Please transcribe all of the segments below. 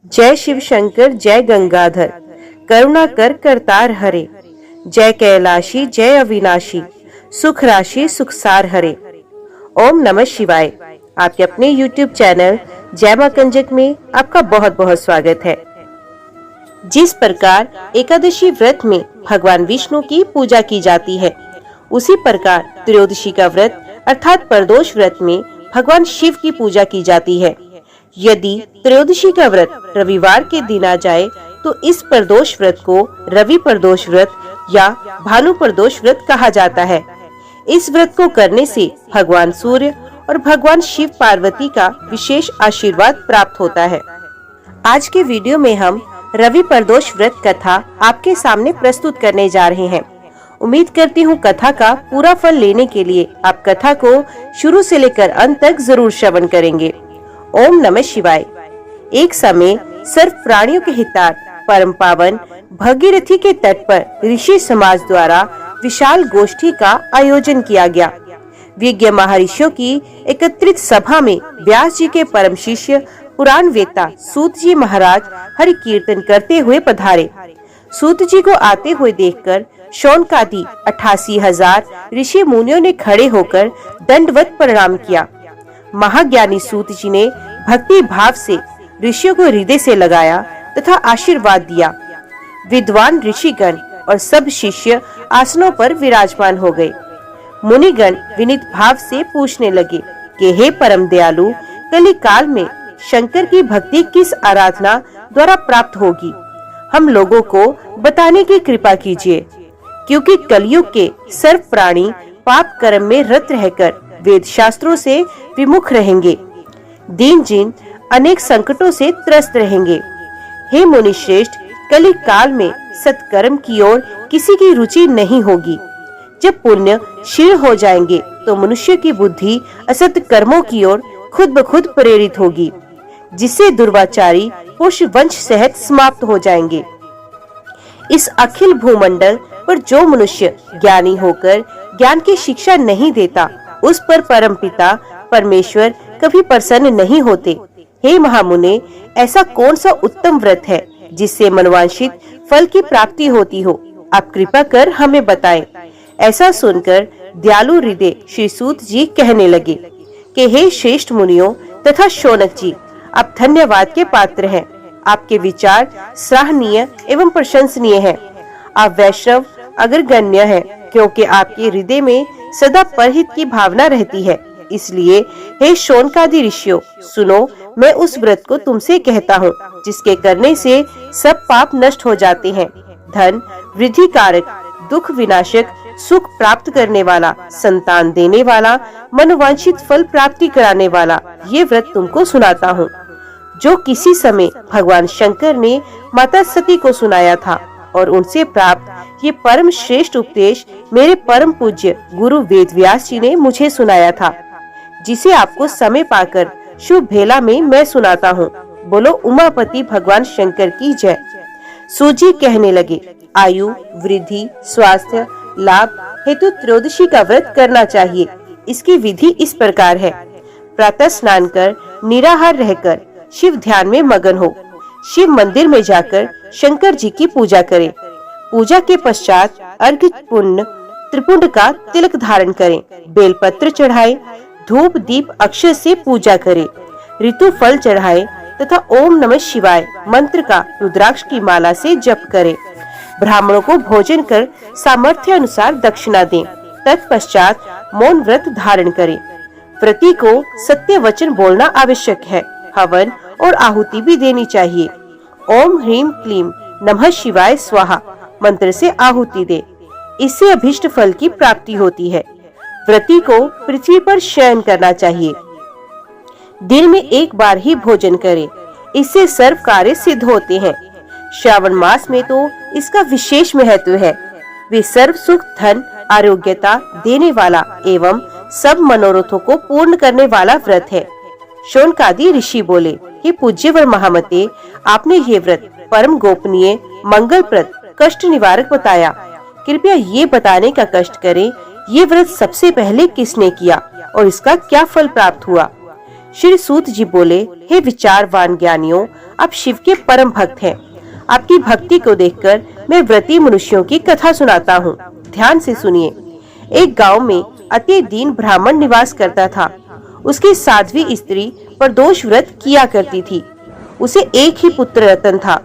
जय शिव शंकर जय गंगाधर, करुणा कर करतार हरे। जय कैलाशी जय अविनाशी, सुख राशि सुखसार हरे। ओम नमः शिवाय। आपके अपने YouTube चैनल जय मां कंजक में आपका बहुत बहुत स्वागत है। जिस प्रकार एकादशी व्रत में भगवान विष्णु की पूजा की जाती है, उसी प्रकार त्रयोदशी का व्रत अर्थात प्रदोष व्रत में भगवान शिव की पूजा की जाती है। यदि त्रयोदशी का व्रत रविवार के दिन आ जाए तो इस प्रदोष व्रत को रवि प्रदोष व्रत या भानु प्रदोष व्रत कहा जाता है। इस व्रत को करने से भगवान सूर्य और भगवान शिव पार्वती का विशेष आशीर्वाद प्राप्त होता है। आज के वीडियो में हम रवि प्रदोष व्रत कथा आपके सामने प्रस्तुत करने जा रहे हैं। उम्मीद करती हूँ कथा का पूरा फल लेने के लिए आप कथा को शुरू से लेकर अंत तक जरूर श्रवण करेंगे। ओम नमः शिवाय। एक समय सर्व प्राणियों के हितार्थ परम पावन भगीरथी के तट पर ऋषि समाज द्वारा विशाल गोष्ठी का आयोजन किया गया। विज्ञ महर्षियों की एकत्रित सभा में व्यास जी के परम शिष्य पुराण वेता सूत जी महाराज हरि कीर्तन करते हुए पधारे। सूत जी को आते हुए देखकर शौनकादि 88,000 ऋषि मुनियों ने खड़े होकर दंडवत प्रणाम किया। महाज्ञानी सूत जी ने भक्ति भाव से ऋषियों को हृदय से लगाया तथा आशीर्वाद दिया। विद्वान ऋषिगण और सब शिष्य आसनों पर विराजमान हो गए। मुनिगण विनीत भाव से पूछने लगे कि हे परम दयालु, कली काल में शंकर की भक्ति किस आराधना द्वारा प्राप्त होगी, हम लोगों को बताने की कृपा कीजिए, क्योंकि कलयुग के सर्व प्राणी पाप कर्म में रत रहकर वेद शास्त्रों से विमुख रहेंगे, दीन जीन अनेक संकटों से त्रस्त रहेंगे। हे मुनि श्रेष्ठ, कली काल में सत्कर्म की ओर किसी की रुचि नहीं होगी। जब पुण्य क्षीण हो जाएंगे तो मनुष्य की बुद्धि असत कर्मों की ओर खुद ब खुद प्रेरित होगी, जिससे दुर्वाचारी पुरुष वंश सहित समाप्त हो जाएंगे। इस अखिल भूमंडल पर जो मनुष्य ज्ञानी होकर ज्ञान की शिक्षा नहीं देता, उस पर परम पिता परमेश्वर कभी प्रसन्न नहीं होते। हे महामुने, ऐसा कौन सा उत्तम व्रत है जिससे मनवांछित फल की प्राप्ति होती हो? आप कृपा कर हमें बताएं। ऐसा सुनकर दयालु हृदय श्री सूत जी कहने लगे कि हे श्रेष्ठ मुनियों तथा शौनक जी, आप धन्यवाद के पात्र हैं। आपके विचार सराहनीय एवं प्रशंसनीय हैं। आप वैष्णव अग्रगण्य हैं, क्योंकि आपके हृदय में सदा परहित की भावना रहती है। इसलिए हे शौनकादि ऋषियों, सुनो, मैं उस व्रत को तुमसे कहता हूँ जिसके करने से सब पाप नष्ट हो जाते हैं। धन वृद्धि कारक, दुख विनाशक, सुख प्राप्त करने वाला, संतान देने वाला, मनोवांछित फल प्राप्ति कराने वाला ये व्रत तुमको सुनाता हूँ, जो किसी समय भगवान शंकर ने माता सती को सुनाया था और उनसे प्राप्त ये परम श्रेष्ठ उपदेश मेरे परम पूज्य गुरु वेद व्यास जी ने मुझे सुनाया था, जिसे आपको समय पाकर शुभ भेला में मैं सुनाता हूँ। बोलो उमापति भगवान शंकर की जय। सूजी कहने लगे, आयु वृद्धि स्वास्थ्य लाभ हेतु त्रयोदशी का व्रत करना चाहिए। इसकी विधि इस प्रकार है। प्रातः स्नान कर निराहार रहकर शिव ध्यान में मगन हो। शिव मंदिर में जाकर शंकर जी की पूजा करें। पूजा के पश्चात अर्घ्य पुण्य त्रिपुंड का तिलक धारण करें। बेलपत्र चढ़ाएं, धूप दीप अक्षय से पूजा करें, ऋतु फल चढ़ाएं तथा ओम नमः शिवाय मंत्र का रुद्राक्ष की माला से जप करें। ब्राह्मणों को भोजन कर सामर्थ्य अनुसार दक्षिणा दें। तत्पश्चात मौन व्रत धारण करें। व्रती को सत्य वचन बोलना आवश्यक है। हवन और आहुति भी देनी चाहिए। ओम ह्रीम क्लीम नमः शिवाय स्वाहा मंत्र से आहुति दे। इससे अभिष्ट फल की प्राप्ति होती है। व्रती को पृथ्वी पर शयन करना चाहिए। दिन में एक बार ही भोजन करें। इससे सर्व कार्य सिद्ध होते हैं। श्रावण मास में तो इसका विशेष महत्व है। वे सर्व सुख धन आरोग्यता देने वाला एवं सब मनोरथों को पूर्ण करने वाला व्रत है। शौनकादि ऋषि बोले, हे पूज्यवर महामते, आपने ये व्रत परम गोपनीय मंगलप्रद कष्ट निवारक बताया। कृपया ये बताने का कष्ट करें, ये व्रत सबसे पहले किसने किया और इसका क्या फल प्राप्त हुआ? श्री सूत जी बोले, हे विचारवान ज्ञानियों, आप शिव के परम भक्त हैं। आपकी भक्ति को देखकर मैं व्रती मनुष्यों की कथा सुनाता हूँ। ध्यान से सुनिए। एक गांव में अति दीन ब्राह्मण निवास करता था। उसकी साध्वी स्त्री प्रदोष व्रत किया करती थी। उसे एक ही पुत्र रतन था।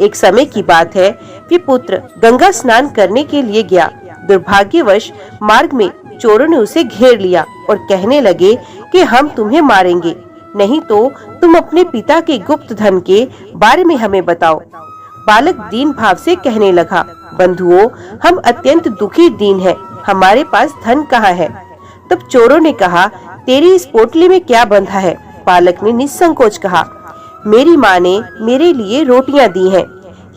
एक समय की बात है, वे पुत्र गंगा स्नान करने के लिए गया। दुर्भाग्यवश मार्ग में चोरों ने उसे घेर लिया और कहने लगे कि हम तुम्हें मारेंगे, नहीं तो तुम अपने पिता के गुप्त धन के बारे में हमें बताओ। बालक दीन भाव से कहने लगा, बंधुओं, हम अत्यंत दुखी दीन हैं, हमारे पास धन कहाँ है। तब चोरों ने कहा, तेरी इस पोटली में क्या बंधा है। बालक ने निसंकोच कहा, मेरी माँ ने मेरे लिए रोटियां दी हैं।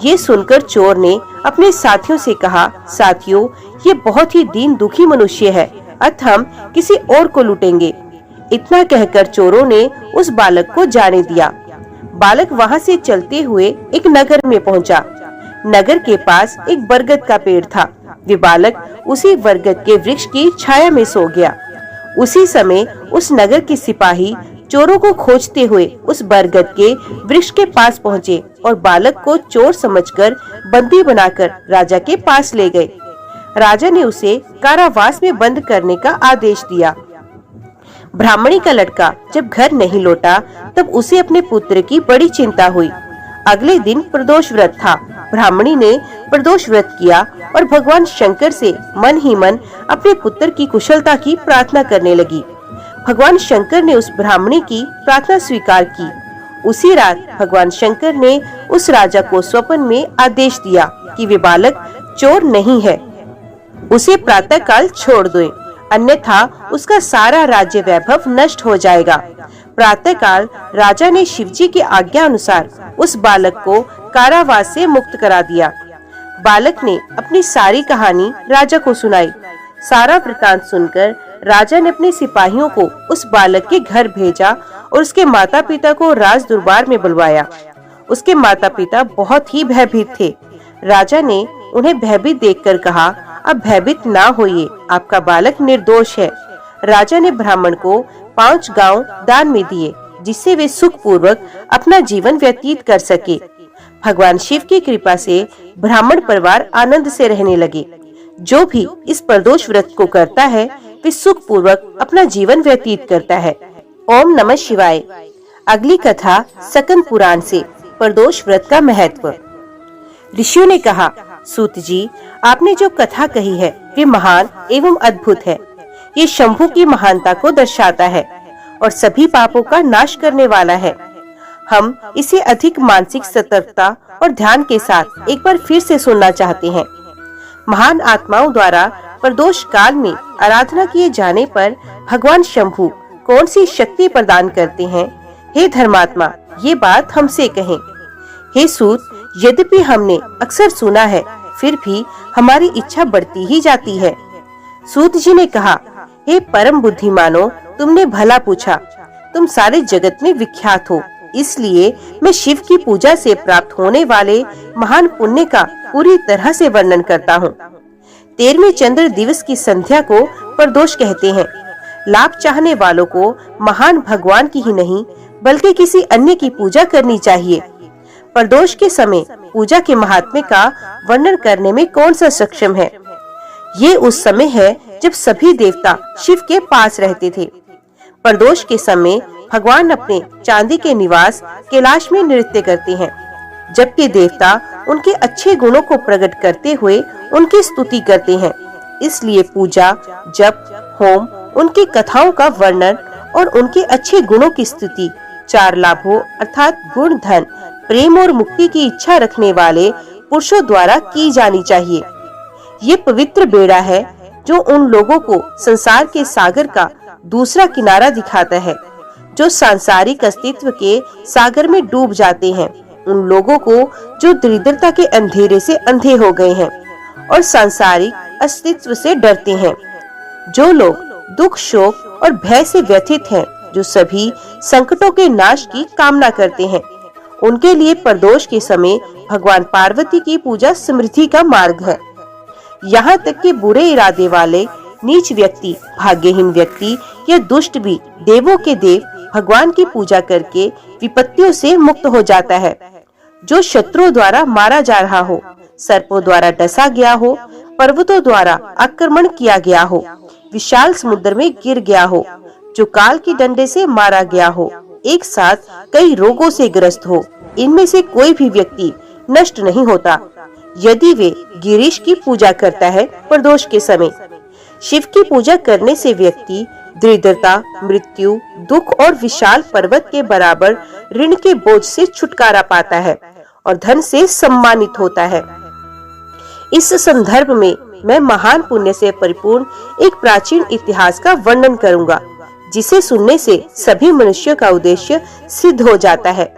ये सुनकर चोर ने अपने साथियों से कहा, साथियों, ये बहुत ही दीन दुखी मनुष्य है, अतः हम किसी और को लूटेंगे। इतना कहकर चोरों ने उस बालक को जाने दिया। बालक वहाँ से चलते हुए एक नगर में पहुँचा। नगर के पास एक बरगद का पेड़ था। वे बालक उसी बरगद के वृक्ष की छाया में सो गया। उसी समय उस नगर के सिपाही चोरों को खोजते हुए उस बरगद के वृक्ष के पास पहुँचे और बालक को चोर समझकर बंदी बनाकर राजा के पास ले गए। राजा ने उसे कारावास में बंद करने का आदेश दिया। ब्राह्मणी का लड़का जब घर नहीं लौटा तब उसे अपने पुत्र की बड़ी चिंता हुई। अगले दिन प्रदोष व्रत था। ब्राह्मणी ने प्रदोष व्रत किया और भगवान शंकर से मन ही मन अपने पुत्र की कुशलता की प्रार्थना करने लगी। भगवान शंकर ने उस ब्राह्मणी की प्रार्थना स्वीकार की। उसी रात भगवान शंकर ने उस राजा को स्वप्न में आदेश दिया कि वे बालक चोर नहीं है, उसे प्रातः काल छोड़ दो, अन्यथा उसका सारा राज्य वैभव नष्ट हो जाएगा। प्रातः काल राजा ने शिवजी की आज्ञा अनुसार उस बालक को कारावास से मुक्त करा दिया। बालक ने अपनी सारी कहानी राजा को सुनाई। सारा वृतांत सुनकर राजा ने अपने सिपाहियों को उस बालक के घर भेजा और उसके माता पिता को राज दरबार में बुलवाया। उसके माता पिता बहुत ही भयभीत थे। राजा ने उन्हें भयभीत देखकर कहा, अब भयभीत ना होइए, आपका बालक निर्दोष है। राजा ने ब्राह्मण को 5 गांव दान में दिए, जिससे वे सुख पूर्वक अपना जीवन व्यतीत कर सके। भगवान शिव की कृपा से ब्राह्मण परिवार आनंद से रहने लगे। जो भी इस प्रदोष व्रत को करता है वे सुख पूर्वक अपना जीवन व्यतीत करता है। ओम नमः शिवाय। अगली कथा सकंद पुराण से, प्रदोष व्रत का महत्व। ऋषियों ने कहा, सूत जी, आपने जो कथा कही है वे महान एवं अद्भुत है। ये शंभु की महानता को दर्शाता है और सभी पापों का नाश करने वाला है। हम इसे अधिक मानसिक सतर्कता और ध्यान के साथ एक बार फिर से सुनना चाहते हैं। महान आत्माओं द्वारा प्रदोष काल में आराधना किए जाने पर भगवान शंभु कौन सी शक्ति प्रदान करते हैं? हे धर्मात्मा, ये बात हमसे कहें। हे सूत, यद्यपि हमने अक्सर सुना है, फिर भी हमारी इच्छा बढ़ती ही जाती है। सूत जी ने कहा, हे परम बुद्धिमानो, तुमने भला पूछा। तुम सारे जगत में विख्यात हो, इसलिए मैं शिव की पूजा से प्राप्त होने वाले महान पुण्य का पूरी तरह से वर्णन करता हूँ। 13वें चंद्र दिवस की संध्या को प्रदोष कहते हैं। लाभ चाहने वालों को महान भगवान की ही नहीं बल्कि किसी अन्य की पूजा करनी चाहिए। प्रदोष के समय पूजा के महात्म्य का वर्णन करने में कौन सा सक्षम है? ये उस समय है जब सभी देवता शिव के पास रहते थे। प्रदोष के समय भगवान अपने चांदी के निवास कैलाश में नृत्य करते हैं, जबकि देवता उनके अच्छे गुणों को प्रकट करते हुए उनकी स्तुति करते हैं। इसलिए पूजा, जप, होम, उनकी कथाओं का वर्णन और उनके अच्छे गुणों की स्तुति 4 लाभों अर्थात गुण, धन, प्रेम और मुक्ति की इच्छा रखने वाले पुरुषों द्वारा की जानी चाहिए। ये पवित्र बेड़ा है जो उन लोगों को संसार के सागर का दूसरा किनारा दिखाता है, जो सांसारिक अस्तित्व के सागर में डूब जाते हैं। उन लोगों को जो दरिद्रता के अंधेरे से अंधे हो गए हैं और सांसारिक अस्तित्व से डरते हैं। जो लोग दुख, शोक और भय से व्यथित हैं, जो सभी संकटों के नाश की कामना करते हैं, उनके लिए प्रदोष के समय भगवान पार्वती की पूजा समृद्धि का मार्ग है। यहाँ तक कि बुरे इरादे वाले नीच व्यक्ति, भाग्यहीन व्यक्ति या दुष्ट भी देवों के देव भगवान की पूजा करके विपत्तियों से मुक्त हो जाता है। जो शत्रुओं द्वारा मारा जा रहा हो, सर्पों द्वारा डसा गया हो, पर्वतों द्वारा आक्रमण किया गया हो, विशाल समुद्र में गिर गया हो, जो काल की डंडे से मारा गया हो, एक साथ कई रोगों से ग्रस्त हो, इनमें से कोई भी व्यक्ति नष्ट नहीं होता यदि वे गिरीश की पूजा करता है प्रदोष के समय। शिव की पूजा करने से व्यक्ति दरिद्रता, मृत्यु, दुख और विशाल पर्वत के बराबर ऋण के बोझ से छुटकारा पाता है और धन से सम्मानित होता है। इस संदर्भ में मैं महान पुण्य से परिपूर्ण एक प्राचीन इतिहास का वर्णन करूंगा, जिसे सुनने से सभी मनुष्यों का उद्देश्य सिद्ध हो जाता है।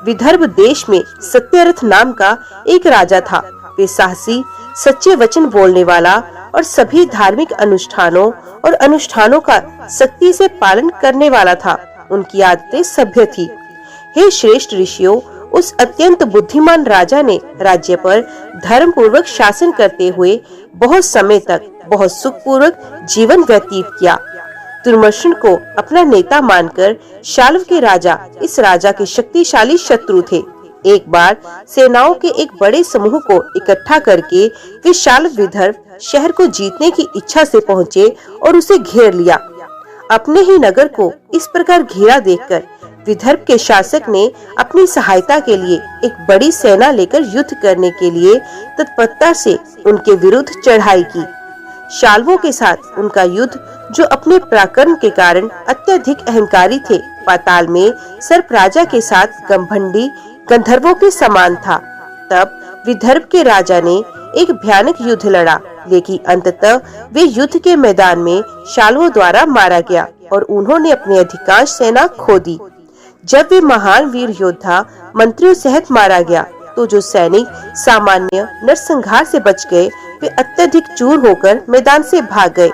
विदर्भ देश में सत्यरथ नाम का एक राजा था। वे साहसी, सच्चे वचन बोलने वाला और सभी धार्मिक अनुष्ठानों का सख्ती से पालन करने वाला था। उनकी आदतें सभ्य थी। हे श्रेष्ठ ऋषियों, उस अत्यंत बुद्धिमान राजा ने राज्य पर धर्म पूर्वक शासन करते हुए बहुत समय तक बहुत सुखपूर्वक जीवन व्यतीत किया। दुर्मर्शन को अपना नेता मानकर शाल्व के राजा इस राजा के शक्तिशाली शत्रु थे। एक बार सेनाओं के एक बड़े समूह को इकट्ठा करके वे शाल्व विदर्भ शहर को जीतने की इच्छा से पहुँचे और उसे घेर लिया। अपने ही नगर को इस प्रकार घेरा देखकर विदर्भ के शासक ने अपनी सहायता के लिए एक बड़ी सेना लेकर युद्ध करने के लिए तत्परता से उनके विरुद्ध चढ़ाई की। शाल्वों के साथ उनका युद्ध, जो अपने पराक्रम के कारण अत्यधिक अहंकारी थे, पाताल में सर्प राजा के साथ गंभंडी गंधर्वों के समान था। तब विदर्भ के राजा ने एक भयानक युद्ध लड़ा, लेकिन अंततः वे युद्ध के मैदान में शाल्वों द्वारा मारा गया और उन्होंने अपनी अधिकांश सेना खो दी। जब वे महान वीर योद्धा मंत्रियों सहित मारा गया, तो जो सैनिक सामान्य नरसंहार से बच गए, वे अत्यधिक चूर होकर मैदान से भाग गए।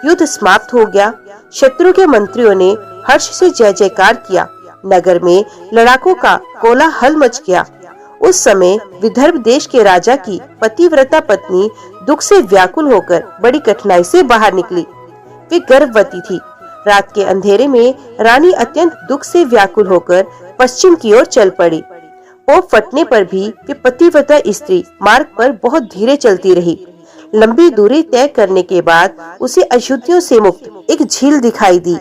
युद्ध समाप्त हो गया। शत्रु के मंत्रियों ने हर्ष से जय जयकार किया। नगर में लड़ाकों का कोलाहल मच गया। उस समय विदर्भ देश के राजा की पतिव्रता पत्नी दुख से व्याकुल होकर बड़ी कठिनाई से बाहर निकली। वे गर्भवती थी। रात के अंधेरे में रानी अत्यंत दुख से व्याकुल होकर पश्चिम की ओर चल पड़ी। पोप फटने पर भी वे पतिव्रता स्त्री मार्ग पर बहुत धीरे चलती रही। लंबी दूरी तय करने के बाद उसे अशुद्धियों से मुक्त एक झील दिखाई दी।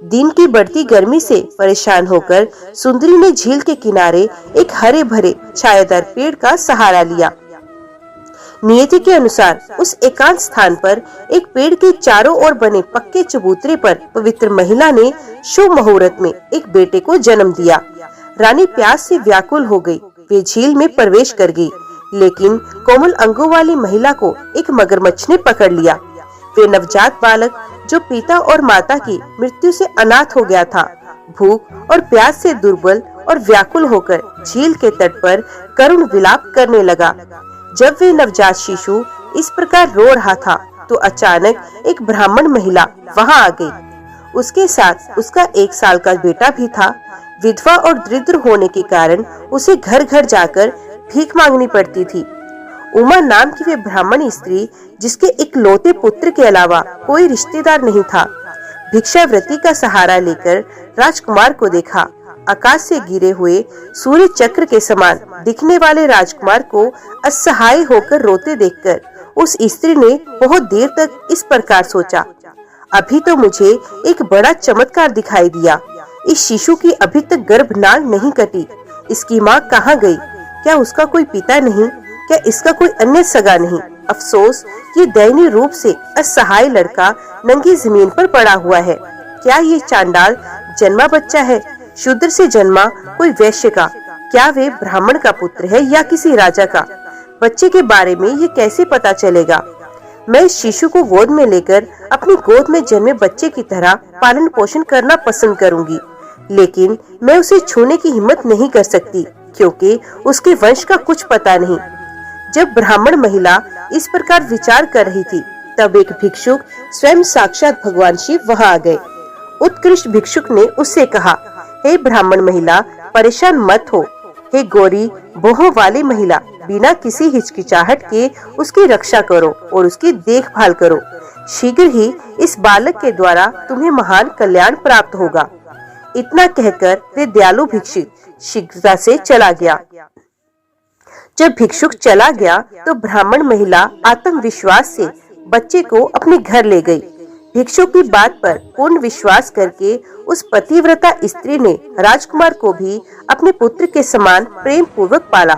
दिन की बढ़ती गर्मी से परेशान होकर सुंदरी ने झील के किनारे एक हरे भरे छायादार पेड़ का सहारा लिया। नियति के अनुसार उस एकांत स्थान पर एक पेड़ के चारों ओर बने पक्के चबूतरे पर पवित्र महिला ने शुभ मुहूर्त में एक बेटे को जन्म दिया। रानी प्यास से व्याकुल हो गई। वे झील में प्रवेश कर गई, लेकिन कोमल अंगों वाली महिला को एक मगरमच्छ ने पकड़ लिया। वे नवजात बालक, जो पिता और माता की मृत्यु से अनाथ हो गया था, भूख और प्यास से दुर्बल और व्याकुल होकर झील के तट पर करुण विलाप करने लगा। जब वे नवजात शिशु इस प्रकार रो रहा था, तो अचानक एक ब्राह्मण महिला वहां आ गई। उसके साथ उसका 1 साल का बेटा भी था। विधवा और दरिद्र होने के कारण उसे घर घर जाकर भीख मांगनी पड़ती थी। उमा नाम की वे ब्राह्मण स्त्री, जिसके इकलौते पुत्र के अलावा कोई रिश्तेदार नहीं था, भिक्षावृत्ति का सहारा लेकर राजकुमार को देखा। आकाश से गिरे हुए सूर्य चक्र के समान दिखने वाले राजकुमार को असहाय होकर रोते देखकर उस स्त्री ने बहुत देर तक इस प्रकार सोचा, अभी तो मुझे एक बड़ा चमत्कार दिखाई दिया। इस शिशु की अभी तक गर्भनाल नहीं कटी। इसकी माँ कहाँ गई? क्या उसका कोई पिता नहीं? क्या इसका कोई अन्य सगा नहीं? अफसोस, ये दयनीय रूप से असहाय लड़का नंगी जमीन पर पड़ा हुआ है। क्या ये चांडाल जन्मा बच्चा है? शूद्र से जन्मा कोई वैश्य का? क्या वे ब्राह्मण का पुत्र है या किसी राजा का? बच्चे के बारे में ये कैसे पता चलेगा? मैं इस शिशु को गोद में लेकर अपनी गोद में जन्मे बच्चे की तरह पालन पोषण करना पसंद करूंगी, लेकिन मैं उसे छूने की हिम्मत नहीं कर सकती, क्योंकि उसके वंश का कुछ पता नहीं। जब ब्राह्मण महिला इस प्रकार विचार कर रही थी, तब एक भिक्षुक स्वयं साक्षात भगवान शिव वहां आ गए। उत्कृष्ट भिक्षुक ने उससे कहा, हे ब्राह्मण महिला, परेशान मत हो। हे गोरी बोहों वाली महिला, बिना किसी हिचकिचाहट के उसकी रक्षा करो और उसकी देखभाल करो। शीघ्र ही इस बालक के द्वारा तुम्हें महान कल्याण प्राप्त होगा। इतना कहकर वे दयालु भिक्षुक शीघ्रता से चला गया। जब भिक्षुक चला गया तो ब्राह्मण महिला आत्मविश्वास से बच्चे को अपने घर ले गई। भिक्षुक की बात पर पूर्ण विश्वास करके उस पतिव्रता स्त्री ने राजकुमार को भी अपने पुत्र के समान प्रेम पूर्वक पाला।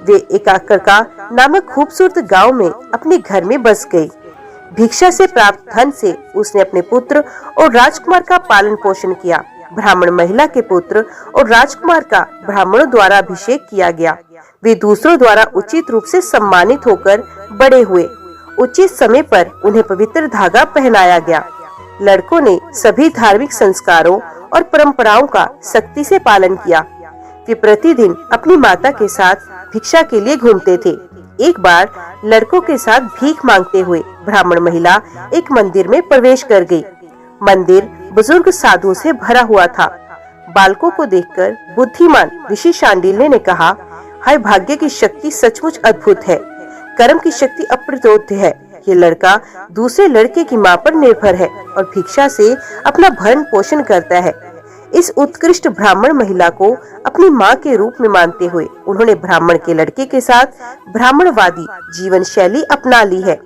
वे एकाकरका नामक खूबसूरत गांव में अपने घर में बस गई। भिक्षा से प्राप्त धन से उसने अपने पुत्र और राजकुमार का पालन पोषण किया। ब्राह्मण महिला के पुत्र और राजकुमार का ब्राह्मणों द्वारा अभिषेक किया गया। वे दूसरों द्वारा उचित रूप से सम्मानित होकर बड़े हुए। उचित समय पर उन्हें पवित्र धागा पहनाया गया। लड़कों ने सभी धार्मिक संस्कारों और परंपराओं का सख्ती से पालन किया। वे प्रतिदिन अपनी माता के साथ भिक्षा के लिए घूमते थे। एक बार लड़कों के साथ भीख मांगते हुए ब्राह्मण महिला एक मंदिर में प्रवेश कर गई। मंदिर बुजुर्ग साधु से भरा हुआ था। बालकों को देखकर बुद्धिमान ऋषि शांडिल्य ने कहा, हाय भाग्य की शक्ति सचमुच अद्भुत है, कर्म की शक्ति अप्रतिरोध्य है। ये लड़का दूसरे लड़के की माँ पर निर्भर है और भिक्षा से अपना भरण पोषण करता है। इस उत्कृष्ट ब्राह्मण महिला को अपनी माँ के रूप में मानते हुए उन्होंने ब्राह्मण के लड़के के साथ ब्राह्मणवादी जीवन शैली अपना ली है।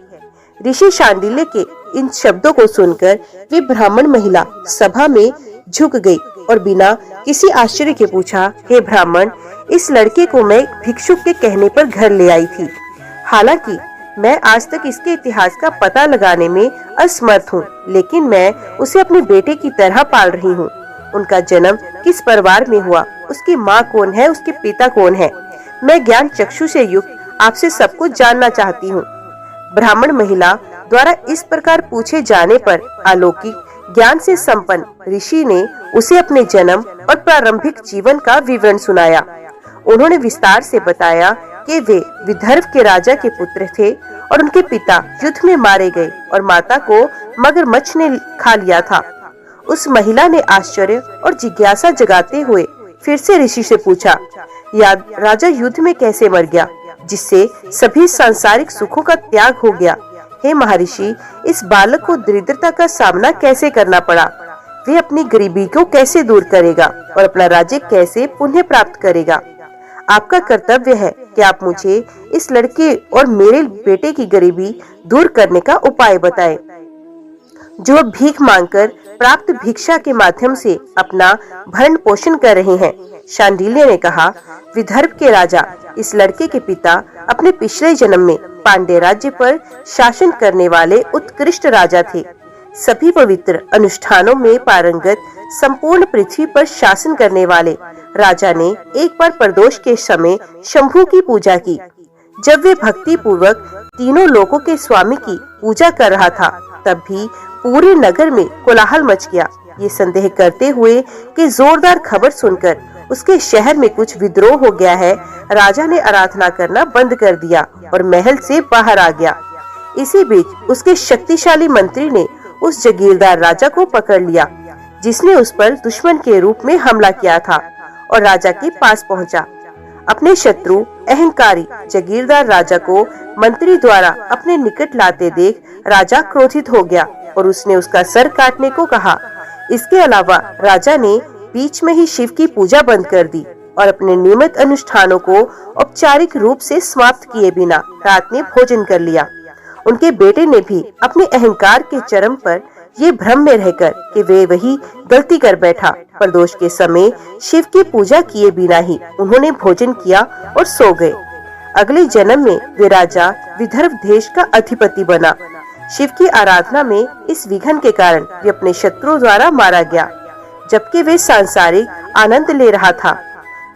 ऋषि शांडिल्य के इन शब्दों को सुनकर वे ब्राह्मण महिला सभा में झुक गई और बिना किसी आश्चर्य के पूछा, हे ब्राह्मण, इस लड़के को मैं भिक्षुक के कहने पर घर ले आई थी। हालांकि मैं आज तक इसके इतिहास का पता लगाने में असमर्थ हूँ, लेकिन मैं उसे अपने बेटे की तरह पाल रही हूँ। उनका जन्म किस परिवार में हुआ, उसकी माँ कौन है, उसके पिता कौन है, मैं ज्ञान चक्षु से युक्त आपसे सब कुछ जानना चाहती हूँ। ब्राह्मण महिला द्वारा इस प्रकार पूछे जाने पर अलौकिक ज्ञान से संपन्न ऋषि ने उसे अपने जन्म और प्रारंभिक जीवन का विवरण सुनाया। उन्होंने विस्तार से बताया कि वे विदर्भ के राजा के पुत्र थे और उनके पिता युद्ध में मारे गए और माता को मगरमच्छ ने खा लिया था। उस महिला ने आश्चर्य और जिज्ञासा जगाते हुए फिर से ऋषि से पूछा, याद राजा युद्ध में कैसे मर गया, जिससे सभी सांसारिक सुखों का त्याग हो गया। हे महर्षि, इस बालक को दरिद्रता का सामना कैसे करना पड़ा, वे अपनी गरीबी को कैसे दूर करेगा और अपना राज्य कैसे पुनः प्राप्त करेगा। आपका कर्तव्य है कि आप मुझे इस लड़के और मेरे बेटे की गरीबी दूर करने का उपाय बताएं, जो भीख मांगकर प्राप्त भिक्षा के माध्यम से अपना भरण पोषण कर रहे हैं। शांडिल्य ने कहा, विदर्भ के राजा इस लड़के के पिता अपने पिछले जन्म में पांड्य राज्य पर शासन करने वाले उत्कृष्ट राजा थे। सभी पवित्र अनुष्ठानों में पारंगत संपूर्ण पृथ्वी पर शासन करने वाले राजा ने एक बार प्रदोष के समय शंभु की पूजा की। जब वे भक्ति पूर्वक तीनों लोकों के स्वामी की पूजा कर रहा था, तब भी पूरे नगर में कोलाहल मच गया। ये संदेह करते हुए कि जोरदार खबर सुनकर उसके शहर में कुछ विद्रोह हो गया है, राजा ने आराधना करना बंद कर दिया और महल से बाहर आ गया। इसी बीच उसके शक्तिशाली मंत्री ने उस जागीरदार राजा को पकड़ लिया, जिसने उस पर दुश्मन के रूप में हमला किया था, और राजा के पास पहुंचा। अपने शत्रु अहंकारी जागीरदार राजा को मंत्री द्वारा अपने निकट लाते देख राजा क्रोधित हो गया और उसने उसका सर काटने को कहा। इसके अलावा राजा ने बीच में ही शिव की पूजा बंद कर दी और अपने नियमित अनुष्ठानों को औपचारिक रूप से समाप्त किए बिना रात में भोजन कर लिया। उनके बेटे ने भी अपने अहंकार के चरम पर ये भ्रम में रहकर कि वे वही गलती कर बैठा। प्रदोष के समय शिव की पूजा किए बिना ही उन्होंने भोजन किया और सो गए। अगले जन्म में वे राजा विदर्भ देश का अधिपति बना। शिव की आराधना में इस विघन के कारण वे अपने शत्रुओं द्वारा मारा गया, जबकि वे सांसारिक आनंद ले रहा था।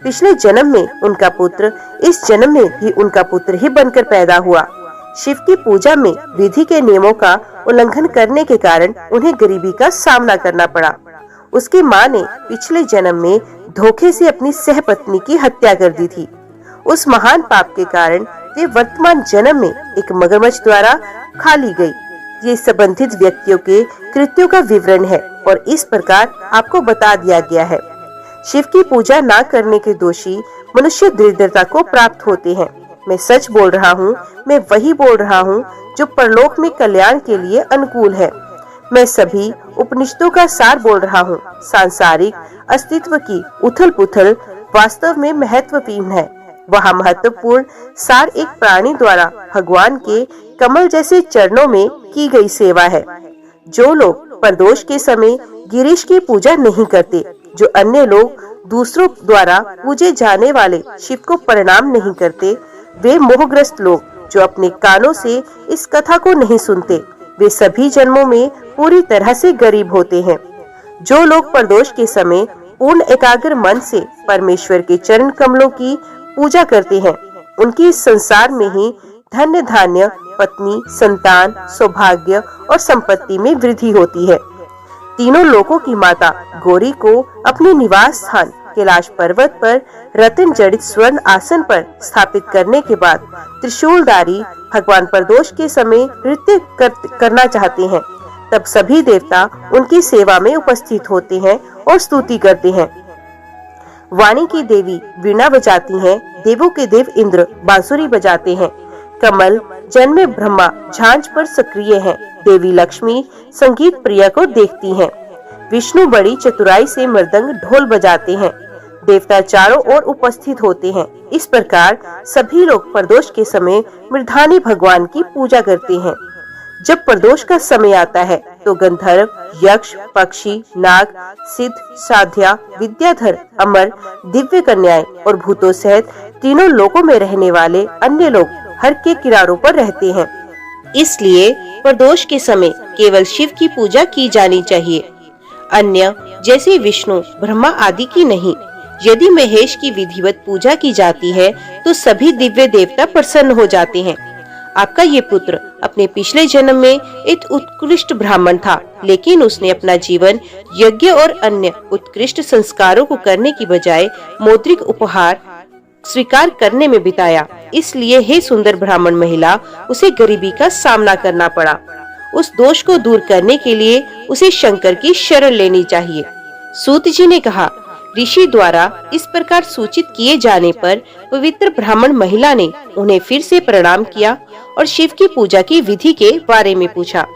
पिछले जन्म में उनका पुत्र इस जन्म में भी उनका पुत्र ही बनकर पैदा हुआ। शिव की पूजा में विधि के नियमों का उल्लंघन करने के कारण उन्हें गरीबी का सामना करना पड़ा। उसकी मां ने पिछले जन्म में धोखे से अपनी सहपत्नी की हत्या कर दी थी। उस महान पाप के कारण वे वर्तमान जन्म में एक मगरमच्छ द्वारा खा ली गई। ये संबंधित व्यक्तियों के कृत्यों का विवरण है और इस प्रकार आपको बता दिया गया है। शिव की पूजा न करने के दोषी मनुष्य दरिद्रता को प्राप्त होते हैं। मैं सच बोल रहा हूँ, मैं वही बोल रहा हूँ जो परलोक में कल्याण के लिए अनुकूल है। मैं सभी उपनिषदों का सार बोल रहा हूँ। सांसारिक अस्तित्व की उथल पुथल वास्तव में महत्वपूर्ण है। वहाँ महत्वपूर्ण सार एक प्राणी द्वारा भगवान के कमल जैसे चरणों में की गई सेवा है। जो लोग प्रदोष के समय गिरीश की पूजा नहीं करते, जो अन्य लोग दूसरों द्वारा पूजे जाने वाले शिव को प्रणाम नहीं करते, वे मोहग्रस्त लोग जो अपने कानों से इस कथा को नहीं सुनते, वे सभी जन्मों में पूरी तरह से गरीब होते हैं। जो लोग प्रदोष के समय पूर्ण एकाग्र मन से परमेश्वर के चरण कमलों की पूजा करते हैं, उनकी इस संसार में ही धन्य धान्य, पत्नी, संतान, सौभाग्य और संपत्ति में वृद्धि होती है। तीनों लोकों की माता गौरी को अपने निवास स्थान कैलाश पर्वत पर रत्न जड़ित स्वर्ण आसन पर स्थापित करने के बाद त्रिशूलधारी भगवान प्रदोष के समय नृत्य करना चाहते हैं, तब सभी देवता उनकी सेवा में उपस्थित होते हैं और स्तुति करते हैं। वाणी की देवी वीणा बजाती हैं, देवों के देव इंद्र बांसुरी बजाते हैं, कमल जन्मे ब्रह्मा झांझ पर सक्रिय हैं, देवी लक्ष्मी संगीत प्रिय को देखती हैं, विष्णु बड़ी चतुराई से मृदंग ढोल बजाते हैं, देवता चारों ओर उपस्थित होते हैं। इस प्रकार सभी लोग प्रदोष के समय मृधानी भगवान की पूजा करते हैं। जब प्रदोष का समय आता है तो गंधर्व, यक्ष, पक्षी, नाग, सिद्ध, साध्या, विद्याधर, अमर, दिव्य कन्याएं और भूतों सहित तीनों लोकों में रहने वाले अन्य लोग हर के किनारों पर रहते हैं। इसलिए प्रदोष के समय केवल शिव की पूजा की जानी चाहिए, अन्य जैसे विष्णु, ब्रह्मा आदि की नहीं। यदि महेश की विधिवत पूजा की जाती है तो सभी दिव्य देवता प्रसन्न हो जाते हैं। आपका ये पुत्र अपने पिछले जन्म में एक उत्कृष्ट ब्राह्मण था, लेकिन उसने अपना जीवन यज्ञ और अन्य उत्कृष्ट संस्कारों को करने की बजाय मौद्रिक उपहार स्वीकार करने में बिताया। इसलिए हे सुंदर ब्राह्मण महिला, उसे गरीबी का सामना करना पड़ा। उस दोष को दूर करने के लिए उसे शंकर की शरण लेनी चाहिए। सूत जी ने कहा, ऋषि द्वारा इस प्रकार सूचित किए जाने पर पवित्र ब्राह्मण महिला ने उन्हें फिर से प्रणाम किया और शिव की पूजा की विधि के बारे में पूछा।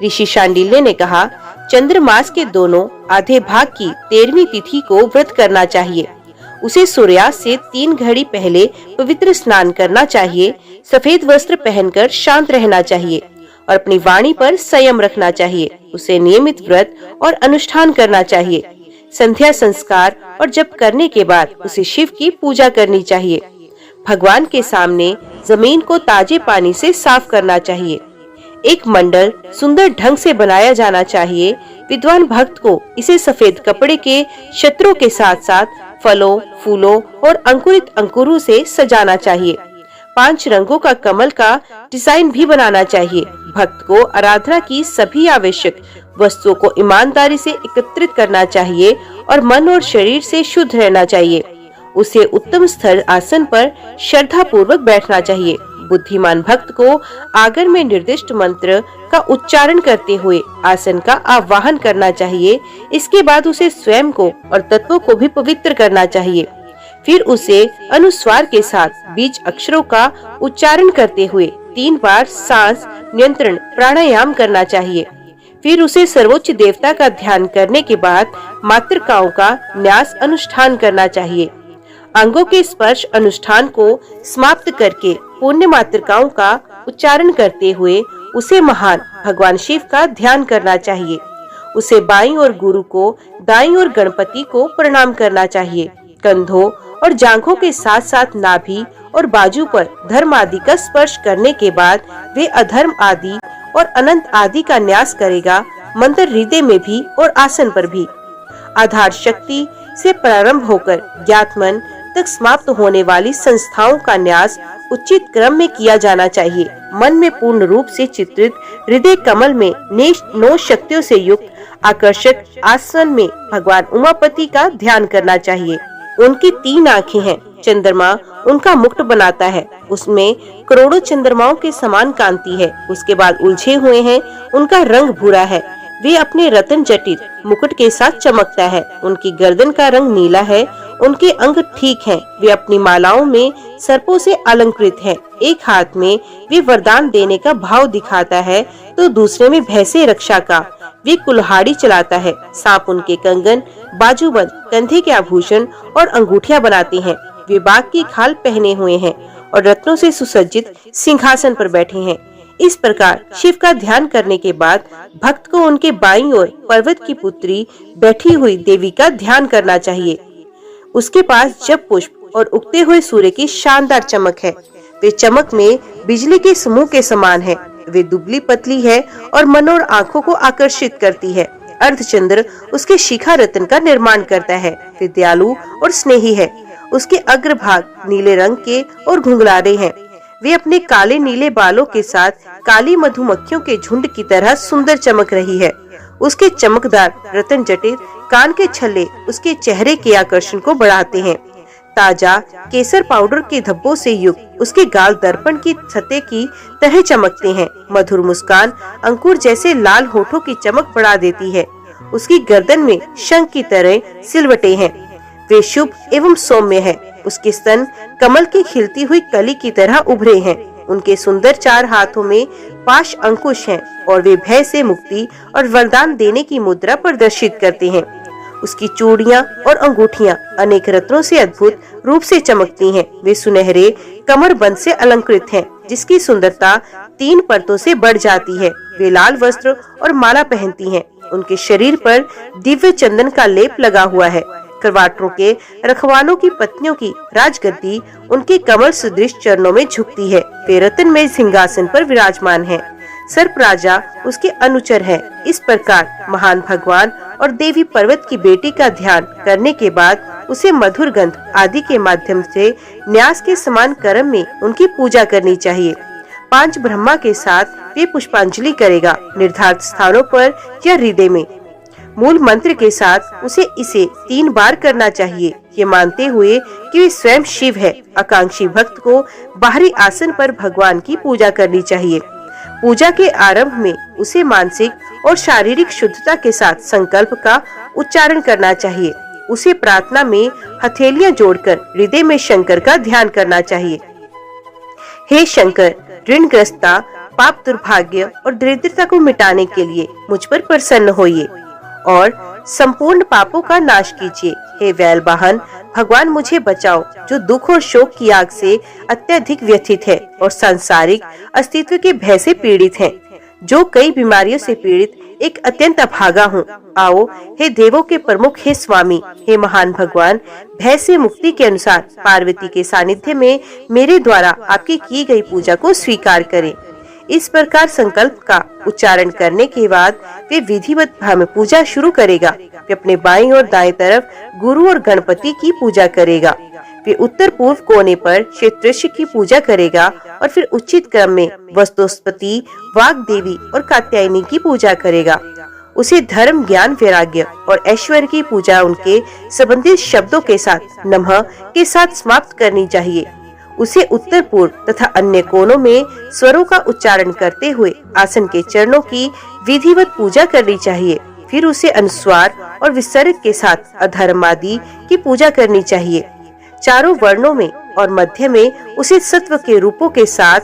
ऋषि शांडिल्य ने कहा, चंद्रमास के दोनों आधे भाग की 13वीं तिथि को व्रत करना चाहिए। उसे सूर्यास्त से 3 घड़ी पहले पवित्र स्नान करना चाहिए, सफेद वस्त्र पहनकर शांत रहना चाहिए और अपनी वाणी पर संयम रखना चाहिए। उसे नियमित व्रत और अनुष्ठान करना चाहिए। संध्या संस्कार और जप करने के बाद उसे शिव की पूजा करनी चाहिए। भगवान के सामने जमीन को ताजे पानी से साफ करना चाहिए। एक मंडल सुंदर ढंग से बनाया जाना चाहिए। विद्वान भक्त को इसे सफेद कपड़े के छत्रों के साथ साथ फलों, फूलों और अंकुरित अंकुरों से सजाना चाहिए। 5 रंगों का कमल का डिजाइन भी बनाना चाहिए। भक्त को आराधना की सभी आवश्यक वस्तुओं को ईमानदारी से एकत्रित करना चाहिए और मन और शरीर से शुद्ध रहना चाहिए। उसे उत्तम स्थल आसन पर श्रद्धा पूर्वक बैठना चाहिए। बुद्धिमान भक्त को आगर में निर्दिष्ट मंत्र का उच्चारण करते हुए आसन का आवाहन करना चाहिए। इसके बाद उसे स्वयं को और तत्वों को भी पवित्र करना चाहिए। फिर उसे अनुस्वार के साथ बीज अक्षरों का उच्चारण करते हुए 3 बार सांस नियंत्रण प्राणायाम करना चाहिए। फिर उसे सर्वोच्च देवता का ध्यान करने के बाद मातृकाओं का न्यास अनुष्ठान करना चाहिए। अंगों के स्पर्श अनुष्ठान को समाप्त करके पुण्य मातृकाओं का उच्चारण करते हुए उसे महान भगवान शिव का ध्यान करना चाहिए। उसे बाईं ओर गुरु को, दाईं ओर गणपति को प्रणाम करना चाहिए। कंधों और जांघों के साथ साथ नाभि और बाजू पर धर्म आदि का स्पर्श करने के बाद वे अधर्म आदि और अनंत आदि का न्यास करेगा। मंत्र हृदय में भी और आसन पर भी। आधार शक्ति से प्रारंभ होकर ज्ञात मन तक समाप्त होने वाली संस्थाओं का न्यास उचित क्रम में किया जाना चाहिए। मन में पूर्ण रूप से चित्रित हृदय कमल में 9 शक्तियों से युक्त आकर्षक आसन में भगवान उमापति का ध्यान करना चाहिए। उनकी 3 आँखें हैं। चंद्रमा उनका मुकुट बनाता है, उसमें करोड़ों चंद्रमाओं के समान कांति है। उसके बाद उलझे हुए हैं, उनका रंग भूरा है। वे अपने रत्न जटित मुकुट के साथ चमकता है। उनकी गर्दन का रंग नीला है। उनके अंग ठीक हैं। वे अपनी मालाओं में सर्पों से अलंकृत हैं। एक हाथ में वे वरदान देने का भाव दिखाता है तो दूसरे में भय से रक्षा का। वे कुल्हाड़ी चलाता है। सांप उनके कंगन, बाजूबंद, कंधे के आभूषण और अंगूठियां बनाते हैं। वे बाघ की खाल पहने हुए हैं और रत्नों से सुसज्जित सिंहासन पर बैठे हैं। इस प्रकार शिव का ध्यान करने के बाद भक्त को उनके बाईं ओर पर्वत की पुत्री बैठी हुई देवी का ध्यान करना चाहिए। उसके पास जप पुष्प और उगते हुए सूर्य की शानदार चमक है। वे चमक में बिजली के समूह के समान है। वे दुबली पतली है और मनोहर आंखों को आकर्षित करती है। अर्धचंद्र उसके शिखा रत्न का निर्माण करता है। वे दयालु और स्नेही है। उसके अग्रभाग नीले रंग के और घुंघराले हैं। वे अपने काले नीले बालों के साथ काली मधुमक्खियों के झुंड की तरह सुंदर चमक रही है। उसके चमकदार रत्न जटित कान के छल्ले उसके चेहरे के आकर्षण को बढ़ाते हैं। ताजा केसर पाउडर के धब्बों से युक्त उसके गाल दर्पण की सतह की तरह चमकते हैं। मधुर मुस्कान अंकुर जैसे लाल होठों की चमक बढ़ा देती है। उसकी गर्दन में शंख की तरह सिलवटें हैं। वे शुभ एवं सौम्य है। उसके स्तन कमल की खिलती हुई कली की तरह उभरे हैं। उनके सुंदर 4 हाथों में पाश अंकुश हैं और वे भय से मुक्ति और वरदान देने की मुद्रा प्रदर्शित करते हैं। उसकी चूड़ियां और अंगूठियां अनेक रत्नों से अद्भुत रूप से चमकती हैं। वे सुनहरे कमरबंद से अलंकृत हैं, जिसकी सुंदरता 3 परतों से बढ़ जाती है। वे लाल वस्त्र और माला पहनती हैं। उनके शरीर पर दिव्य चंदन का लेप लगा हुआ है। करवाटरों के रखवालों की पत्नियों की राजगद्दी उनके कमल सदृश चरणों में झुकती है। वे रत्न में सिंहासन पर विराजमान है। सर्प राजा उसके अनुचर है। इस प्रकार महान भगवान और देवी पर्वत की बेटी का ध्यान करने के बाद उसे मधुर गंध आदि के माध्यम से न्यास के समान कर्म में उनकी पूजा करनी चाहिए। 5 ब्रह्मा के साथ वे पुष्पांजलि करेगा। निर्धारित स्थानों पर या हृदय में मूल मंत्र के साथ उसे इसे 3 बार करना चाहिए, ये मानते हुए कि वे स्वयं शिव है। आकांक्षी भक्त को बाहरी आसन पर भगवान की पूजा करनी चाहिए। पूजा के आरंभ में उसे मानसिक और शारीरिक शुद्धता के साथ संकल्प का उच्चारण करना चाहिए। उसे प्रार्थना में हथेलियां जोड़कर हृदय में शंकर का ध्यान करना चाहिए। हे शंकर, ऋणग्रस्तता, पाप, दुर्भाग्य और दरिद्रता को मिटाने के लिए मुझ पर प्रसन्न होइए और संपूर्ण पापों का नाश कीजिए। हे वैल वाहन, भगवान मुझे बचाओ, जो दुख और शोक की आग से अत्यधिक व्यथित है और सांसारिक अस्तित्व के भय से पीड़ित है, जो कई बीमारियों से पीड़ित एक अत्यंत अभागा हूँ। आओ हे देवों के प्रमुख, हे स्वामी, हे महान भगवान, भय से मुक्ति के अनुसार पार्वती के सानिध्य में मेरे द्वारा आपकी की गई पूजा को स्वीकार करें। इस प्रकार संकल्प का उच्चारण करने के बाद वे विधिवत भाव में पूजा शुरू करेगा। वे अपने बाईं और दाएं तरफ गुरु और गणपति की पूजा करेगा। वे उत्तर पूर्व कोने पर क्षेत्रस्य की पूजा करेगा और फिर उचित क्रम में वस्तुस्पति, वाग देवी और कात्यायनी की पूजा करेगा। उसे धर्म, ज्ञान, वैराग्य और ऐश्वर्य की पूजा उनके संबंधित शब्दों के साथ नमः के साथ समाप्त करनी चाहिए। उसे उत्तर पूर्व तथा अन्य कोनों में स्वरों का उच्चारण करते हुए आसन के चरणों की विधिवत पूजा करनी चाहिए। फिर उसे अनुस्वार और विसर्ग के साथ अधर्म आदि की पूजा करनी चाहिए। चारों वर्णों में और मध्य में उसे सत्व के रूपों के साथ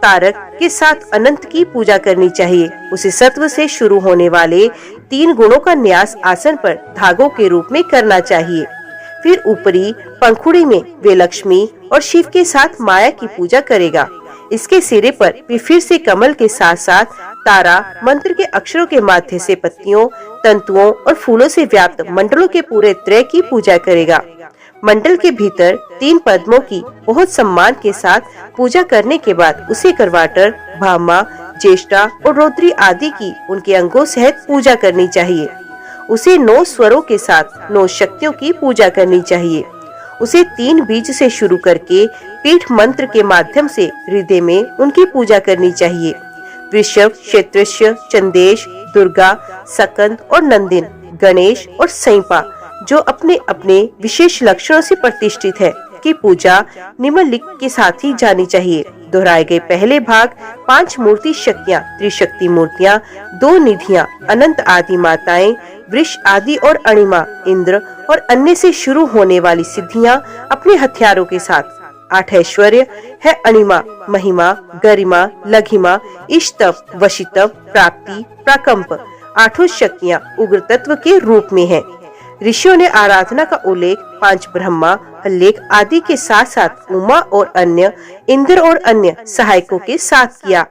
तारक के साथ अनंत की पूजा करनी चाहिए। उसे सत्व से शुरू होने वाले 3 गुणों का न्यास आसन पर धागों के रूप में करना चाहिए। फिर ऊपरी पंखुड़ी में वे लक्ष्मी और शिव के साथ माया की पूजा करेगा। इसके सिरे पर वे फिर से कमल के साथ साथ तारा मंत्र के अक्षरों के माध्यम से पत्तियों, तंतुओं और फूलों से व्याप्त मंडलों के पूरे त्रय की पूजा करेगा। मंडल के भीतर 3 पद्मों की बहुत सम्मान के साथ पूजा करने के बाद उसे करवाटर, भामा, ज्येष्ठा और रौद्री आदि की उनके अंगों सहित पूजा करनी चाहिए। उसे 9 स्वरों के साथ 9 शक्तियों की पूजा करनी चाहिए। उसे 3 बीज से शुरू करके पीठ मंत्र के माध्यम से हृदय में उनकी पूजा करनी चाहिए। वृषभ, क्षेत्रस्य, चंदेश, दुर्गा, सकंद और नंदिन, गणेश और सैंपा, जो अपने अपने विशेष लक्षणों से प्रतिष्ठित है, की पूजा निम्नलिखित के साथ ही जानी चाहिए। दोहराए गए पहले भाग 5 मूर्ति शक्तियाँ, त्रिशक्ति मूर्तियाँ, 2 निधियाँ, अनंत आदि माताएं, वृष आदि और अणिमा, इंद्र और अन्य से शुरू होने वाली सिद्धियाँ अपने हथियारों के साथ। 8 ऐश्वर्य है अणिमा, महिमा, गरिमा, लघिमा, इष्टप, वशितप, प्राप्ति, प्राकंप, आठों शक्तियां उग्र तत्व के रूप में हैं। ऋषियों ने आराधना का उल्लेख 5 ब्रह्मा, हल्लेख आदि के साथ साथ उमा और अन्य इंद्र और अन्य सहायकों के साथ किया।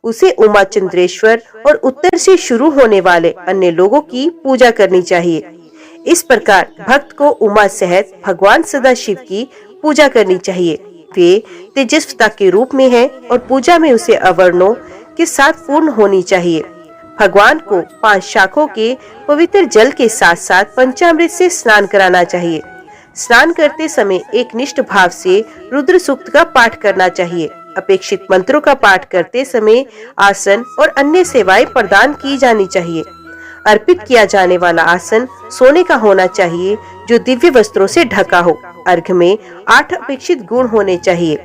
उसे उमा चंद्रेश्वर और उत्तर से शुरू होने वाले अन्य लोगों की पूजा करनी चाहिए। इस प्रकार भक्त को उमा सहित भगवान सदाशिव की पूजा करनी चाहिए। वे तेजस्विता के रूप में है और पूजा में उसे अवर्णों के साथ पूर्ण होनी चाहिए। भगवान को 5 शाखों के पवित्र जल के साथ साथ पंचामृत से स्नान कराना चाहिए। स्नान करते समय एक निष्ठ भाव से रुद्र सूक्त का पाठ करना चाहिए। अपेक्षित मंत्रों का पाठ करते समय आसन और अन्य सेवाएं प्रदान की जानी चाहिए। अर्पित किया जाने वाला आसन सोने का होना चाहिए जो दिव्य वस्त्रों से ढका हो। अर्घ्य में 8 अपेक्षित गुण होने चाहिए।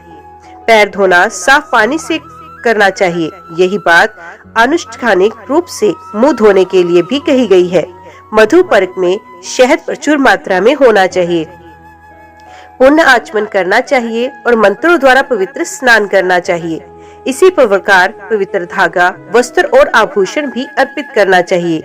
पैर धोना साफ पानी से करना चाहिए। यही बात अनुष्ठानिक रूप से मुंह धोने के लिए भी कही गई है। मधु पर्क में शहद प्रचुर मात्रा में होना चाहिए। पुण्य आचमन करना चाहिए और मंत्रों द्वारा पवित्र स्नान करना चाहिए। इसी प्रकार पवित्र धागा, वस्त्र और आभूषण भी अर्पित करना चाहिए।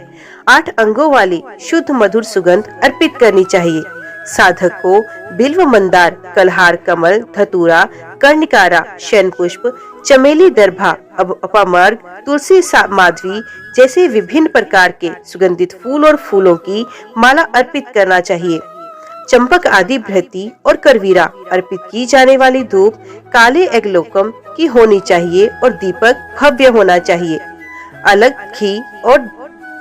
8 अंगों वाली शुद्ध मधुर सुगंध अर्पित करनी चाहिए। साधक को बिल्व, मंदार, कलहार, कमल, धतूरा, कर्णिकारा, शैन पुष्प, चमेली, दर्भा, अपामर्ग, तुलसी, माधवी जैसे विभिन्न प्रकार के सुगंधित फूल और फूलों की माला अर्पित करना चाहिए। चंपक आदि भृति और करवीरा अर्पित की जाने वाली धूप काले एगलोकम की होनी चाहिए और दीपक भव्य होना चाहिए। अलग घी और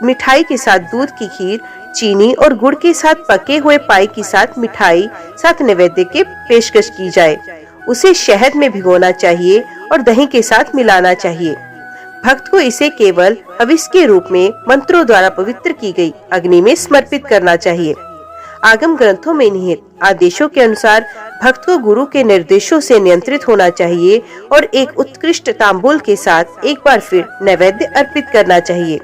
मिठाई के साथ दूध की खीर, चीनी और गुड़ के साथ पके हुए पाई के साथ मिठाई साथ नैवेद्य के पेशकश की जाए। उसे शहद में भिगोना चाहिए और दही के साथ मिलाना चाहिए। भक्त को इसे केवल हविष्य के रूप में मंत्रों द्वारा पवित्र की गई अग्नि में समर्पित करना चाहिए। आगम ग्रंथों में निहित आदेशों के अनुसार भक्त को गुरु के निर्देशों से नियंत्रित होना चाहिए और एक उत्कृष्ट तांबूल के साथ एक बार फिर नैवेद्य अर्पित करना चाहिए।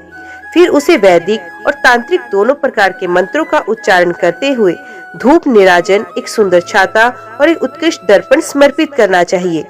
फिर उसे वैदिक और तांत्रिक दोनों प्रकार के मंत्रों का उच्चारण करते हुए धूप, निराजन, एक सुंदर छाता और एक उत्कृष्ट दर्पण समर्पित करना चाहिए।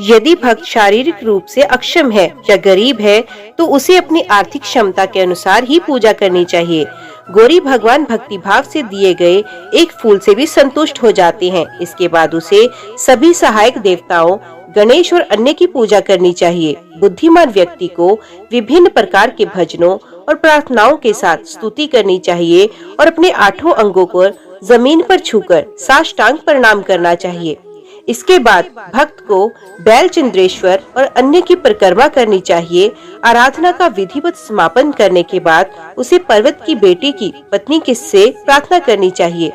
यदि भक्त शारीरिक रूप से अक्षम है या गरीब है तो उसे अपनी आर्थिक क्षमता के अनुसार ही पूजा करनी चाहिए। गौरी भगवान भक्ति भाव से दिए गए एक फूल से भी संतुष्ट हो जाते हैं। इसके बाद उसे सभी सहायक देवताओं, गणेश और अन्य की पूजा करनी चाहिए। बुद्धिमान व्यक्ति को विभिन्न प्रकार के भजनों और प्रार्थनाओं के साथ स्तुति करनी चाहिए और अपने 8 अंगों को जमीन पर छूकर साष्टांग प्रणाम करना चाहिए। इसके बाद भक्त को बैल चंद्रेश्वर और अन्य की परिक्रमा करनी चाहिए। आराधना का विधिवत समापन करने के बाद उसे पर्वत की बेटी की पत्नी से प्रार्थना करनी चाहिए।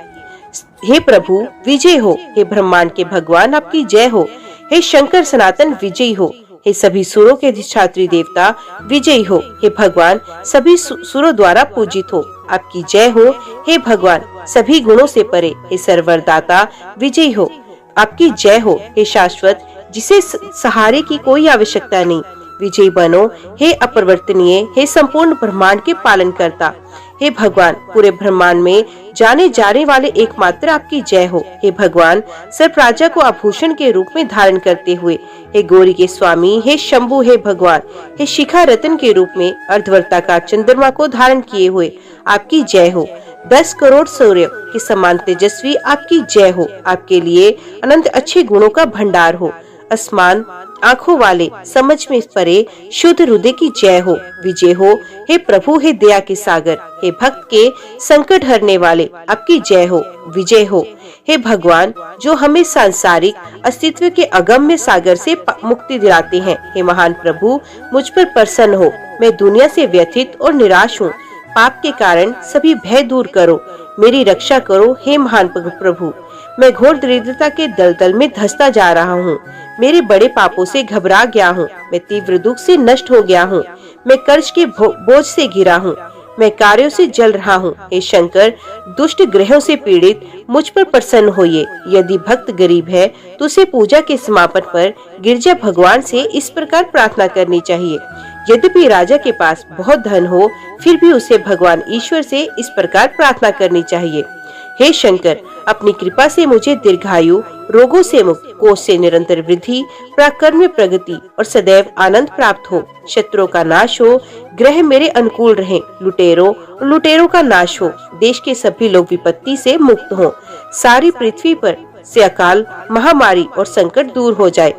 हे प्रभु विजय हो, हे ब्रह्मांड के भगवान आपकी जय हो, हे शंकर सनातन विजयी हो, हे सभी सुरों के अधिष्ठात्री देवता विजयी हो, हे भगवान सभी सुरों द्वारा पूजित हो, आपकी जय हो, हे भगवान सभी गुणों से परे, हे सर्वरदाता विजयी हो, आपकी जय हो, हे शाश्वत जिसे सहारे की कोई आवश्यकता नहीं, विजयी बनो, हे अपरिवर्तनीय, हे संपूर्ण ब्रह्मांड के पालन करता, हे भगवान पूरे ब्रह्मांड में जाने जाने वाले एकमात्र आपकी जय हो, हे भगवान सर्पराजा को आभूषण के रूप में धारण करते हुए, हे गौरी के स्वामी, हे शंभु, हे भगवान, हे शिखा रत्न के रूप में अर्धवर्ताकार चंद्रमा को धारण किए हुए आपकी जय हो, 10 करोड़ सूर्य के समान तेजस्वी आपकी जय हो, आपके लिए अनंत अच्छे गुणों का भंडार हो, आसमान आँखों वाले, समझ में परे शुद्ध हृदय की जय हो, विजय हो, हे प्रभु, हे दया के सागर, हे भक्त के संकट हरने वाले आपकी जय हो, विजय हो, हे भगवान जो हमें सांसारिक अस्तित्व के अगम्य सागर से मुक्ति दिलाते हैं, हे महान प्रभु मुझ पर प्रसन्न हो, मैं दुनिया से व्यथित और निराश हूँ, पाप के कारण सभी भय दूर करो, मेरी रक्षा करो, हे महान प्रभु, मैं घोर दरिद्रता के दलदल में धंसता जा रहा हूँ, मेरे बड़े पापों से घबरा गया हूँ, मैं तीव्र दुख से नष्ट हो गया हूँ, मैं कर्ज के बोझ से घिरा हूँ, मैं कार्यों से जल रहा हूँ, हे शंकर दुष्ट ग्रहों से पीड़ित मुझ पर प्रसन्न होइए। यदि भक्त गरीब है तो उसे पूजा के समापन पर गिरजा भगवान से इस प्रकार प्रार्थना करनी चाहिए। यद्यपि राजा के पास बहुत धन हो फिर भी उसे भगवान ईश्वर से इस प्रकार प्रार्थना करनी चाहिए, हे शंकर, अपनी कृपा से मुझे दीर्घायु, रोगों से मुक्त, कोष से निरंतर वृद्धि, पराक्रम में प्रगति और सदैव आनंद प्राप्त हो। शत्रुओं का नाश हो, ग्रह मेरे अनुकूल रहें, लुटेरों का नाश हो, देश के सभी लोग विपत्ति से मुक्त हों, सारी पृथ्वी पर से अकाल, महामारी और संकट दूर हो जाए,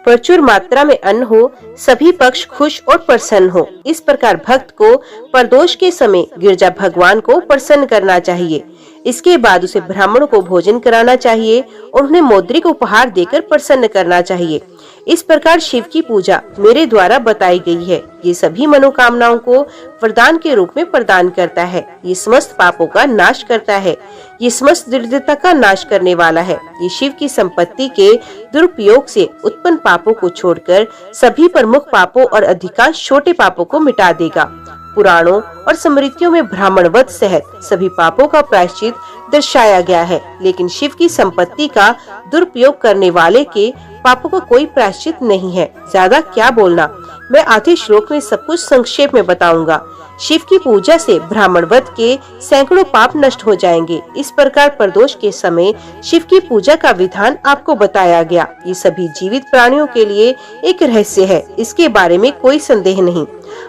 प्रचुर मात्रा में अन्न हो, सभी पक्ष खुश और प्रसन्न हो। इस प्रकार भक्त को प्रदोष के समय गिरजा भगवान को प्रसन्न करना चाहिए। इसके बाद उसे ब्राह्मणों को भोजन कराना चाहिए और उन्हें मौद्रिक उपहार देकर प्रसन्न करना चाहिए। इस प्रकार शिव की पूजा मेरे द्वारा बताई गई है। ये सभी मनोकामनाओं को वरदान के रूप में प्रदान करता है। ये समस्त पापों का नाश करता है। ये समस्त दरिद्रता का नाश करने वाला है। ये शिव की संपत्ति के दुरुपयोग से उत्पन्न पापों को छोड़कर सभी प्रमुख पापों और अधिकांश छोटे पापों को मिटा देगा। पुराणों और स्मृतियों में ब्राह्मण वध सहित सभी पापों का प्रायश्चित दर्शाया गया है, लेकिन शिव की संपत्ति का दुरुपयोग करने वाले के पापों को कोई प्रायश्चित नहीं है। ज्यादा क्या बोलना, मैं आधे श्लोक में सब कुछ संक्षेप में बताऊंगा। शिव की पूजा से ब्राह्मण वध के सैकड़ों पाप नष्ट हो जाएंगे। इस प्रकार प्रदोष के समय शिव की पूजा का विधान आपको बताया गया। ये सभी जीवित प्राणियों के लिए एक रहस्य है, इसके बारे में कोई संदेह नहीं।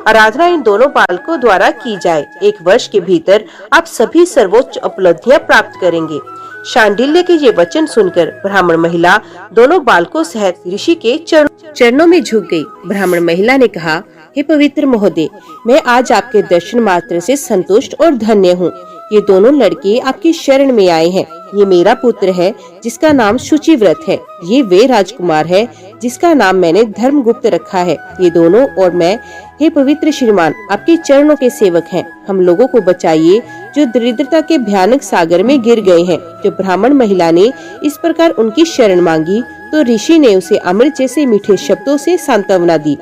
आराधना इन दोनों बालकों द्वारा की जाए। 1 वर्ष के भीतर आप सभी सर्वोच्च उपलब्धियां प्राप्त करेंगे। शांडिल्य के ये वचन सुनकर ब्राह्मण महिला दोनों बालकों सहित ऋषि के चरणों में झुक गई। ब्राह्मण महिला ने कहा, हे पवित्र महोदय, मैं आज आपके दर्शन मात्र से संतुष्ट और धन्य हूँ। ये दोनों लड़के आपकी शरण में आए हैं। ये मेरा पुत्र है जिसका नाम शुचिव्रत है। ये वे राजकुमार है जिसका नाम मैंने धर्मगुप्त रखा है। ये दोनों और मैं, हे पवित्र श्रीमान, आपके चरणों के सेवक हैं। हम लोगों को बचाइए जो दरिद्रता के भयानक सागर में गिर गए हैं। जब ब्राह्मण महिला ने इस प्रकार उनकी शरण मांगी तो ऋषि ने उसे अमृत जैसे मीठे शब्दों से सांत्वना दी।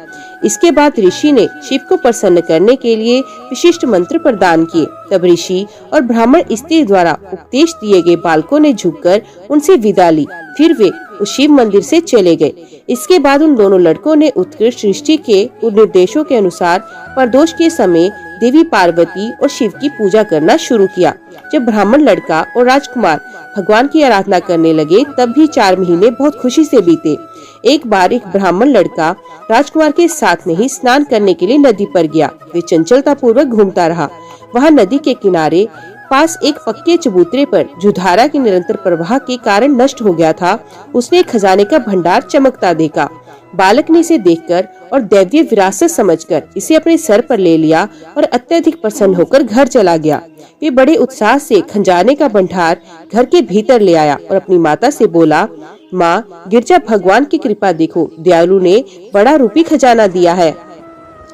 इसके बाद ऋषि ने शिव को प्रसन्न करने के लिए विशिष्ट मंत्र प्रदान किए। तब ऋषि और ब्राह्मण स्त्री द्वारा उपदेश दिए गए बालकों ने झुककर उनसे विदा ली। फिर वे उस शिव मंदिर से चले गए। इसके बाद उन दोनों लड़कों ने उत्कृष्ट सृष्टि के निर्देशों के अनुसार प्रदोष के समय देवी पार्वती और शिव की पूजा करना शुरू किया। जब ब्राह्मण लड़का और राजकुमार भगवान की आराधना करने लगे तब भी 4 महीने बहुत खुशी से बीते। एक बार एक ब्राह्मण लड़का राजकुमार के साथ में ही स्नान करने के लिए नदी पर गया। वे चंचलता पूर्वक घूमता रहा। वहाँ नदी के किनारे पास एक पक्के चबूतरे पर, जो धारा के निरंतर प्रवाह के कारण नष्ट हो गया था, उसने एक खजाने का भंडार चमकता देखा। बालक ने इसे देखकर और दैवीय विरासत समझकर इसे अपने सर पर ले लिया और अत्यधिक प्रसन्न होकर घर चला गया। वे बड़े उत्साह से खजाने का भंडार घर के भीतर ले आया और अपनी माता से बोला, माँ, गिरजा भगवान की कृपा देखो, दयालु ने बड़ा रूपी खजाना दिया है।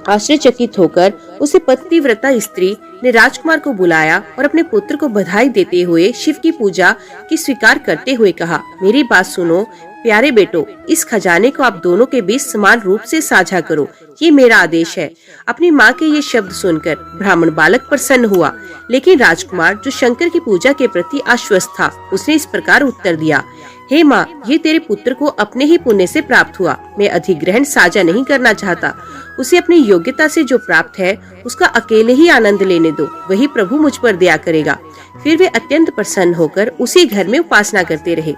आश्चर्यचकित होकर उसे पतिव्रता स्त्री ने राजकुमार को बुलाया और अपने पुत्र को बधाई देते हुए शिव की पूजा की स्वीकार करते हुए कहा, मेरी बात सुनो प्यारे बेटो, इस खजाने को आप दोनों के बीच समान रूप से साझा करो, ये मेरा आदेश है। अपनी माँ के ये शब्द सुनकर ब्राह्मण बालक प्रसन्न हुआ, लेकिन राजकुमार जो शंकर की पूजा के प्रति आश्वस्त था, उसने इस प्रकार उत्तर दिया, हे माँ, ये तेरे पुत्र को अपने ही पुण्य से प्राप्त हुआ। मैं अधिग्रहण साझा नहीं करना चाहता। उसे अपनी योग्यता से जो प्राप्त है उसका अकेले ही आनंद लेने दो, वही प्रभु मुझ पर दया करेगा। फिर वे अत्यंत प्रसन्न होकर उसी घर में उपासना करते रहे।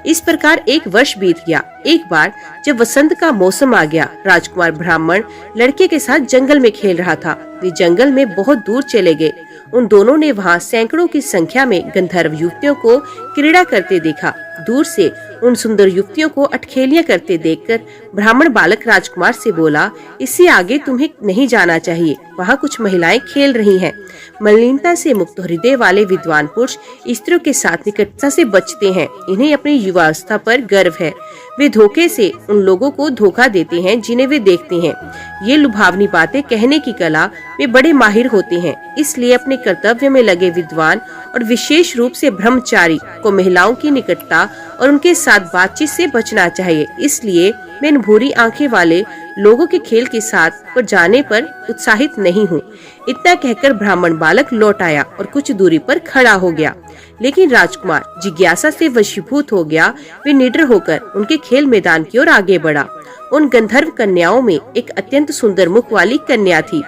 इस प्रकार 1 वर्ष बीत गया। एक बार जब वसंत का मौसम आ गया, राजकुमार ब्राह्मण लड़के के साथ जंगल में खेल रहा था। वे जंगल में बहुत दूर चले गए। उन दोनों ने वहाँ सैकड़ों की संख्या में गंधर्व युवतियों को क्रीड़ा करते देखा। दूर से उन सुंदर युवतियों को अटखेलियां करते देखकर ब्राह्मण बालक राजकुमार से बोला, इससे आगे तुम्हें नहीं जाना चाहिए, वहाँ कुछ महिलाएं खेल रही हैं। मलिनता से मुक्त हृदय वाले विद्वान पुरुष स्त्रियों के साथ निकटता से बचते हैं। इन्हें अपनी युवावस्था पर गर्व है। वे धोखे से उन लोगों को धोखा देते हैं जिन्हें वे देखते हैं। ये लुभावनी बातें कहने की कला में बड़े माहिर होते हैं। इसलिए अपने कर्तव्य में लगे विद्वान और विशेष रूप से ब्रह्मचारी को महिलाओं की निकटता और उनके साथ बातचीत से बचना चाहिए। इसलिए मैं इन भूरी आंखें वाले लोगों के खेल के साथ पर जाने पर उत्साहित नहीं हूँ। इतना कहकर ब्राह्मण बालक लौट आया और कुछ दूरी पर खड़ा हो गया। लेकिन राजकुमार जिज्ञासा से वशीभूत हो गया। वे निडर होकर उनके खेल मैदान की ओर आगे बढ़ा। उन गंधर्व कन्याओं में एक अत्यंत सुंदर मुख वाली कन्या थी।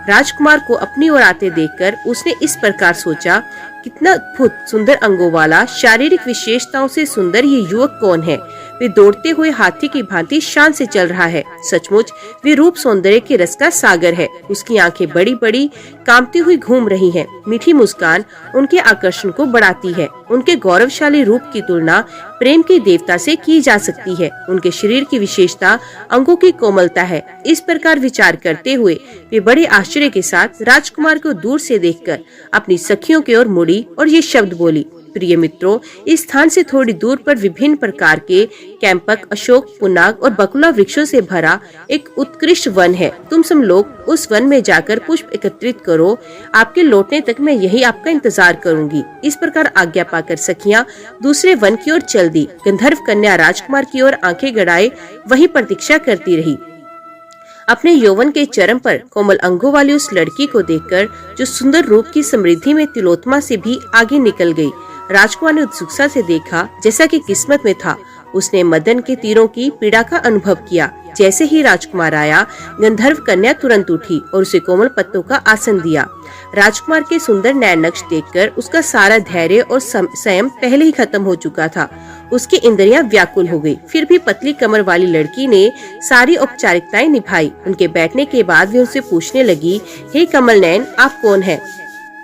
राजकुमार को अपनी ओर आते देखकर उसने इस प्रकार सोचा, कितना अद्भुत सुंदर अंगों वाला, शारीरिक विशेषताओं से सुंदर ये युवक कौन है। वे दौड़ते हुए हाथी की भांति शान से चल रहा है। सचमुच वे रूप सौंदर्य के रस का सागर है। उसकी आंखें बड़ी बड़ी कांपती हुई घूम रही हैं। मीठी मुस्कान उनके आकर्षण को बढ़ाती है। उनके गौरवशाली रूप की तुलना प्रेम के देवता से की जा सकती है। उनके शरीर की विशेषता अंगों की कोमलता है। इस प्रकार विचार करते हुए वे बड़े आश्चर्य के साथ राजकुमार को दूर से देखकर अपनी सखियों की ओर मुड़ी और ये शब्द बोली, प्रिय मित्रों, इस स्थान से थोड़ी दूर पर विभिन्न प्रकार के कैंपक, अशोक, पुनाग और बकुला वृक्षों से भरा एक उत्कृष्ट वन है। तुम सब लोग उस वन में जाकर पुष्प एकत्रित करो। आपके लौटने तक मैं यही आपका इंतजार करूंगी। इस प्रकार आज्ञा पाकर सखियां दूसरे वन की ओर चल दी। गंधर्व कन्या राजकुमार की ओर आंखें गड़ाए वहीं प्रतीक्षा करती रही। अपने यौवन के चरम पर कोमल अंगों वाली उस लड़की को देखकर, जो सुंदर रूप की समृद्धि में तिलोत्तमा से भी आगे निकल गई, राजकुमार ने उत्सुकता से देखा। जैसा कि किस्मत में था, उसने मदन के तीरों की पीड़ा का अनुभव किया। जैसे ही राजकुमार आया, गंधर्व कन्या तुरंत उठी और उसे कोमल पत्तों का आसन दिया। राजकुमार के सुंदर नयनक्ष देखकर उसका सारा धैर्य और संयम पहले ही खत्म हो चुका था। उसकी इंद्रियां व्याकुल हो गई। फिर भी पतली कमर वाली लड़की ने सारी औपचारिकताएं निभाई। उनके बैठने के बाद वे उनसे पूछने लगी, हे कमल नयन, आप कौन हैं?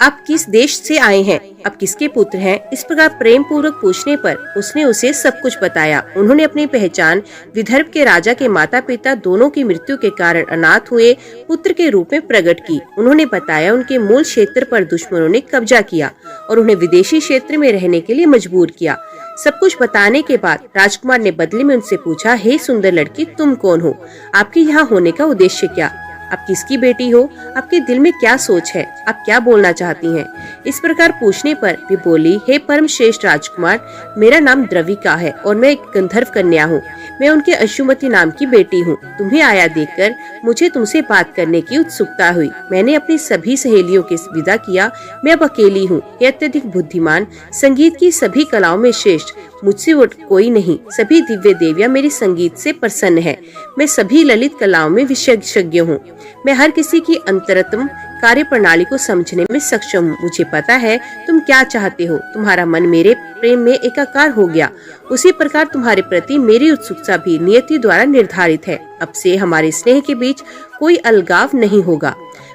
आप किस देश से आए हैं? आप किसके पुत्र हैं? इस प्रकार प्रेम पूर्वक पूछने पर उसने उसे सब कुछ बताया। उन्होंने अपनी पहचान विदर्भ के राजा के माता पिता दोनों की मृत्यु के कारण अनाथ हुए पुत्र के रूप में प्रकट की। उन्होंने बताया उनके मूल क्षेत्र पर दुश्मनों ने कब्जा किया और उन्हें विदेशी क्षेत्र में रहने के लिए मजबूर किया। सब कुछ बताने के बाद राजकुमार ने बदले में उनसे पूछा, हे सुंदर लड़की, तुम कौन हो? आपके यहाँ होने का उद्देश्य क्या? आप किसकी बेटी हो? आपके दिल में क्या सोच है? आप क्या बोलना चाहती हैं? इस प्रकार पूछने पर वे बोली, हे परम श्रेष्ठ राजकुमार, मेरा नाम द्रविका है और मैं एक गंधर्व कन्या हूँ। मैं उनके अश्वमती नाम की बेटी हूँ। तुम्हें आया देखकर मुझे तुमसे बात करने की उत्सुकता हुई। मैंने अपनी सभी सहेलियों के विदा किया। मैं अब अकेली हूँ। ये अत्यधिक बुद्धिमान, संगीत की सभी कलाओं में श्रेष्ठ, मुझसे कोई नहीं। सभी दिव्य देवियां मेरी संगीत से प्रसन्न है। मैं सभी ललित कलाओं में विशेषज्ञ हूँ। मैं हर किसी की अंतरतम कार्य प्रणाली को समझने में सक्षम हूँ। मुझे पता है तुम क्या चाहते हो। तुम्हारा मन मेरे प्रेम में एकाकार हो गया। उसी प्रकार तुम्हारे प्रति मेरी उत्सुकता भी नियति द्वारा निर्धारित है। अब से हमारे स्नेह के बीच कोई अलगाव नहीं होगा।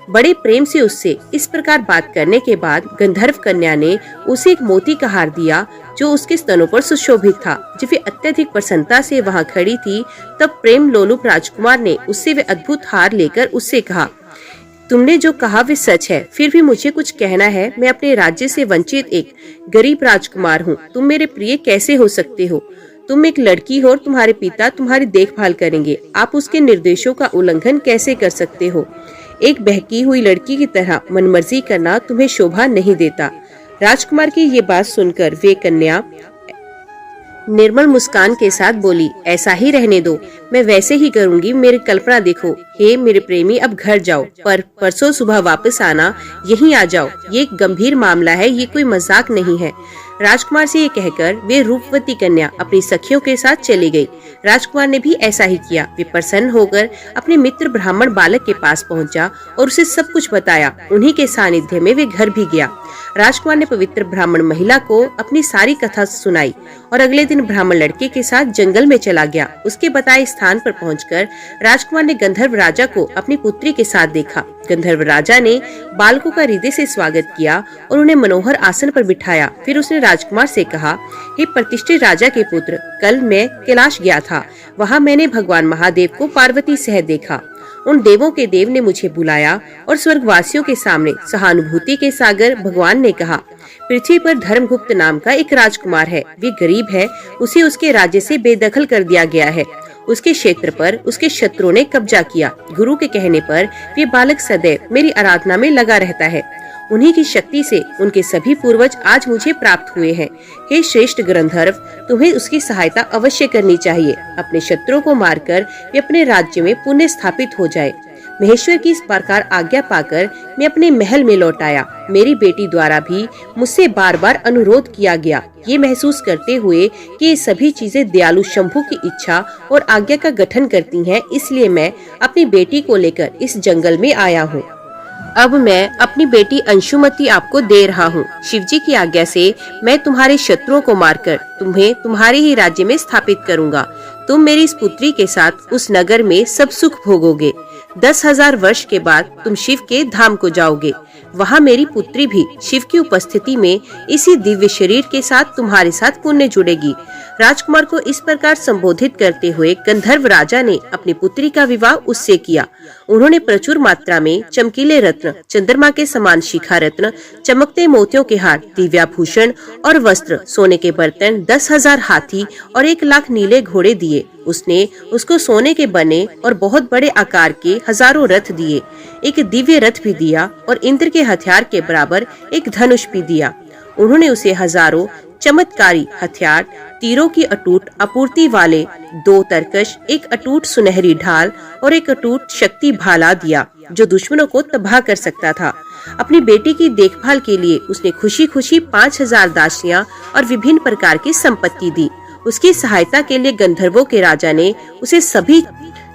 बड़े प्रेम से उससे इस प्रकार बात करने के बाद गंधर्व कन्या ने उसे एक मोती का हार दिया जो उसके स्तनों पर सुशोभित था। जब वे अत्यधिक प्रसन्नता से वहां खड़ी थी, तब प्रेम लोलुप राजकुमार ने उससे वे अद्भुत हार लेकर उससे कहा, तुमने जो कहा वे सच है। फिर भी मुझे कुछ कहना है। मैं अपने राज्य से वंचित एक गरीब राजकुमार हूँ। तुम मेरे प्रिय कैसे हो सकते हो? तुम एक लड़की हो और तुम्हारे पिता तुम्हारी देखभाल करेंगे। आप उसके निर्देशों का उल्लंघन कैसे कर सकते हो? एक बहकी हुई लड़की की तरह मनमर्जी करना तुम्हें शोभा नहीं देता। राजकुमार की ये बात सुनकर वे कन्या निर्मल मुस्कान के साथ बोली, ऐसा ही रहने दो, मैं वैसे ही करूंगी। मेरी कल्पना देखो। हे मेरे प्रेमी, अब घर जाओ, पर परसों सुबह वापस आना। यहीं आ जाओ। ये एक गंभीर मामला है, ये कोई मजाक नहीं है। राजकुमार से ये कहकर वे रूपवती कन्या अपनी सखियों के साथ चली गई। राजकुमार ने भी ऐसा ही किया। वे प्रसन्न होकर अपने मित्र ब्राह्मण बालक के पास पहुंचा और उसे सब कुछ बताया। उन्हीं के सानिध्य में वे घर भी गया। राजकुमार ने पवित्र ब्राह्मण महिला को अपनी सारी कथा सुनाई और अगले दिन ब्राह्मण लड़के के साथ जंगल में चला गया। उसके बताए स्थान पर पहुंचकर राजकुमार ने गंधर्व राजा को अपनी पुत्री के साथ देखा। गंधर्व राजा ने बालकों का हृदय से स्वागत किया और उन्हें मनोहर आसन पर बिठाया। फिर उसने राजकुमार से कहा, हे प्रतिष्ठित राजा के पुत्र, कल मैं कैलाश गया था। वहाँ मैंने भगवान महादेव को पार्वती सह देखा। उन देवों के देव ने मुझे बुलाया और स्वर्गवासियों के सामने सहानुभूति के सागर भगवान ने कहा, पृथ्वी पर धर्मगुप्त नाम का एक राजकुमार है। वे गरीब है। उसे उसके राज्य से बेदखल कर दिया गया है। उसके क्षेत्र पर उसके शत्रुओं ने कब्जा किया। गुरु के कहने पर वे बालक सदैव मेरी आराधना में लगा रहता है। उन्हीं की शक्ति से उनके सभी पूर्वज आज मुझे प्राप्त हुए हैं। हे श्रेष्ठ गंधर्व, तुम्हें उसकी सहायता अवश्य करनी चाहिए। अपने शत्रुओं को मारकर वे अपने राज्य में पुनः स्थापित हो जाए। महेश्वर की इस प्रकार आज्ञा पाकर मैं अपने महल में लौट आया। मेरी बेटी द्वारा भी मुझसे बार बार अनुरोध किया गया। ये महसूस करते हुए कि ये सभी चीजें दयालु शंभु की इच्छा और आज्ञा का गठन करती हैं, इसलिए मैं अपनी बेटी को लेकर इस जंगल में आया हूँ। अब मैं अपनी बेटी अंशुमति आपको दे रहा हूँ। शिवजी की आज्ञा से मैं तुम्हारे शत्रुओं को मारकर तुम्हें तुम्हारे ही राज्य में स्थापित करूँगा। तुम मेरी इस पुत्री के साथ उस नगर में सब सुख भोगोगे। 10,000 वर्ष के बाद तुम शिव के धाम को जाओगे। वहाँ मेरी पुत्री भी शिव की उपस्थिति में इसी दिव्य शरीर के साथ तुम्हारे साथ पुण्य जुड़ेगी। राजकुमार को इस प्रकार संबोधित करते हुए गंधर्व राजा ने अपनी पुत्री का विवाह उससे किया। उन्होंने प्रचुर मात्रा में चमकीले रत्न, चंद्रमा के समान शिखा रत्न, चमकते मोतियों के हार, दिव्याभूषण और वस्त्र, सोने के बर्तन, 10,000 हाथी और 1,00,000 नीले घोड़े दिए। उसने उसको सोने के बने और बहुत बड़े आकार के हजारों रथ दिए। एक दिव्य रथ भी दिया और इंद्र के हथियार के बराबर एक धनुष भी दिया। उन्होंने उसे हजारों चमत्कारी हथियार, तीरों की अटूट आपूर्ति वाले 2 तरकश, एक अटूट सुनहरी ढाल और एक अटूट शक्ति भाला दिया, जो दुश्मनों को तबाह कर सकता था। अपनी बेटी की देखभाल के लिए उसने खुशी खुशी 5,000 दासियां और विभिन्न प्रकार की संपत्ति दी। उसकी सहायता के लिए गंधर्वों के राजा ने उसे सभी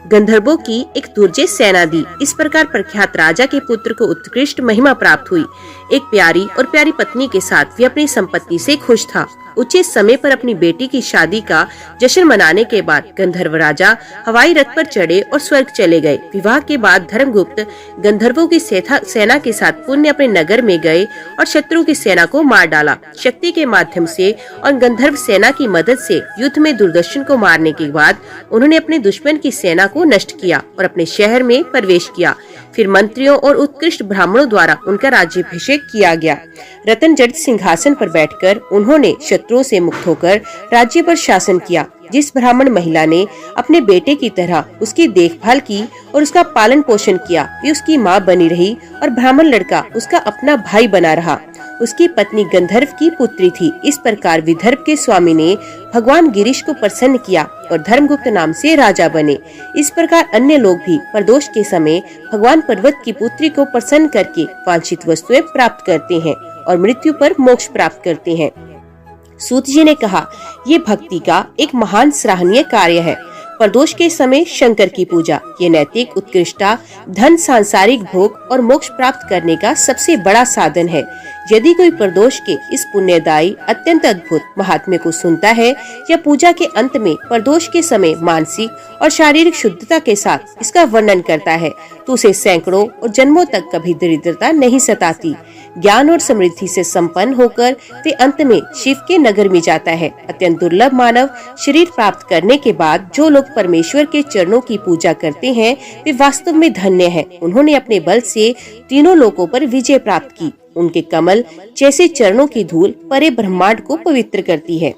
गंधर्वों की एक दुर्जय सेना दी। इस प्रकार प्रख्यात राजा के पुत्र को उत्कृष्ट महिमा प्राप्त हुई। एक प्यारी और प्यारी पत्नी के साथ वे अपनी संपत्ति से खुश था। उचित समय पर अपनी बेटी की शादी का जश्न मनाने के बाद गंधर्व राजा हवाई रथ पर चढ़े और स्वर्ग चले गए। विवाह के बाद धर्मगुप्त गंधर्वों की सेना के साथ पुण्य अपने नगर में गए और शत्रु की सेना को मार डाला। शक्ति के माध्यम से और गंधर्व सेना की मदद से युद्ध में दुर्दर्शन को मारने के बाद उन्होंने अपने दुश्मन की सेना को नष्ट किया और अपने शहर में प्रवेश किया। फिर मंत्रियों और उत्कृष्ट ब्राह्मणों द्वारा उनका राज्याभिषेक किया गया। रतन जड़ित सिंहासन पर बैठकर उन्होंने शत्रुओं से मुक्त होकर राज्य पर शासन किया। जिस ब्राह्मण महिला ने अपने बेटे की तरह उसकी देखभाल की और उसका पालन पोषण किया, वे उसकी माँ बनी रही और ब्राह्मण लड़का उसका अपना भाई बना रहा। उसकी पत्नी गंधर्व की पुत्री थी। इस प्रकार विदर्भ के स्वामी ने भगवान गिरीश को प्रसन्न किया और धर्मगुप्त नाम से राजा बने। इस प्रकार अन्य लोग भी प्रदोष के समय भगवान पर्वत की पुत्री को प्रसन्न करके वांछित वस्तुएं प्राप्त करते हैं और मृत्यु पर मोक्ष प्राप्त करते हैं। सूत जी ने कहा, ये भक्ति का एक महान सराहनीय कार्य है। प्रदोष के समय शंकर की पूजा, ये नैतिक उत्कृष्टता, धन, सांसारिक भोग और मोक्ष प्राप्त करने का सबसे बड़ा साधन है। यदि कोई प्रदोष के इस पुण्यदायी अत्यंत अद्भुत महात्म्य को सुनता है या पूजा के अंत में प्रदोष के समय मानसिक और शारीरिक शुद्धता के साथ इसका वर्णन करता है, तो उसे सैकड़ों और जन्मों तक कभी दरिद्रता नहीं सताती। ज्ञान और समृद्धि से संपन्न होकर वे अंत में शिव के नगर में जाता है। अत्यंत दुर्लभ मानव शरीर प्राप्त करने के बाद जो लोग परमेश्वर के चरणों की पूजा करते हैं, वे वास्तव में धन्य हैं। उन्होंने अपने बल से तीनों लोकों पर विजय प्राप्त की। उनके कमल जैसे चरणों की धूल परे ब्रह्मांड को पवित्र करती है।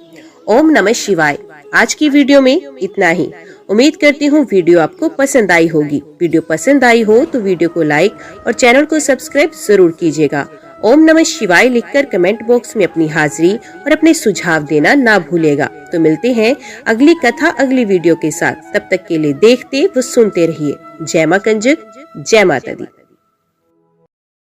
ओम नमः शिवाय। आज की वीडियो में इतना ही। उम्मीद करती हूँ वीडियो आपको पसंद आई होगी। वीडियो पसंद आई हो तो वीडियो को लाइक और चैनल को सब्सक्राइब जरूर कीजिएगा। ओम नमः शिवाय लिखकर कमेंट बॉक्स में अपनी हाजिरी और अपने सुझाव देना ना भूलेगा। तो मिलते हैं अगली कथा अगली वीडियो के साथ। तब तक के लिए देखते व सुनते रहिए। जय मां कंजक, जय माता दी।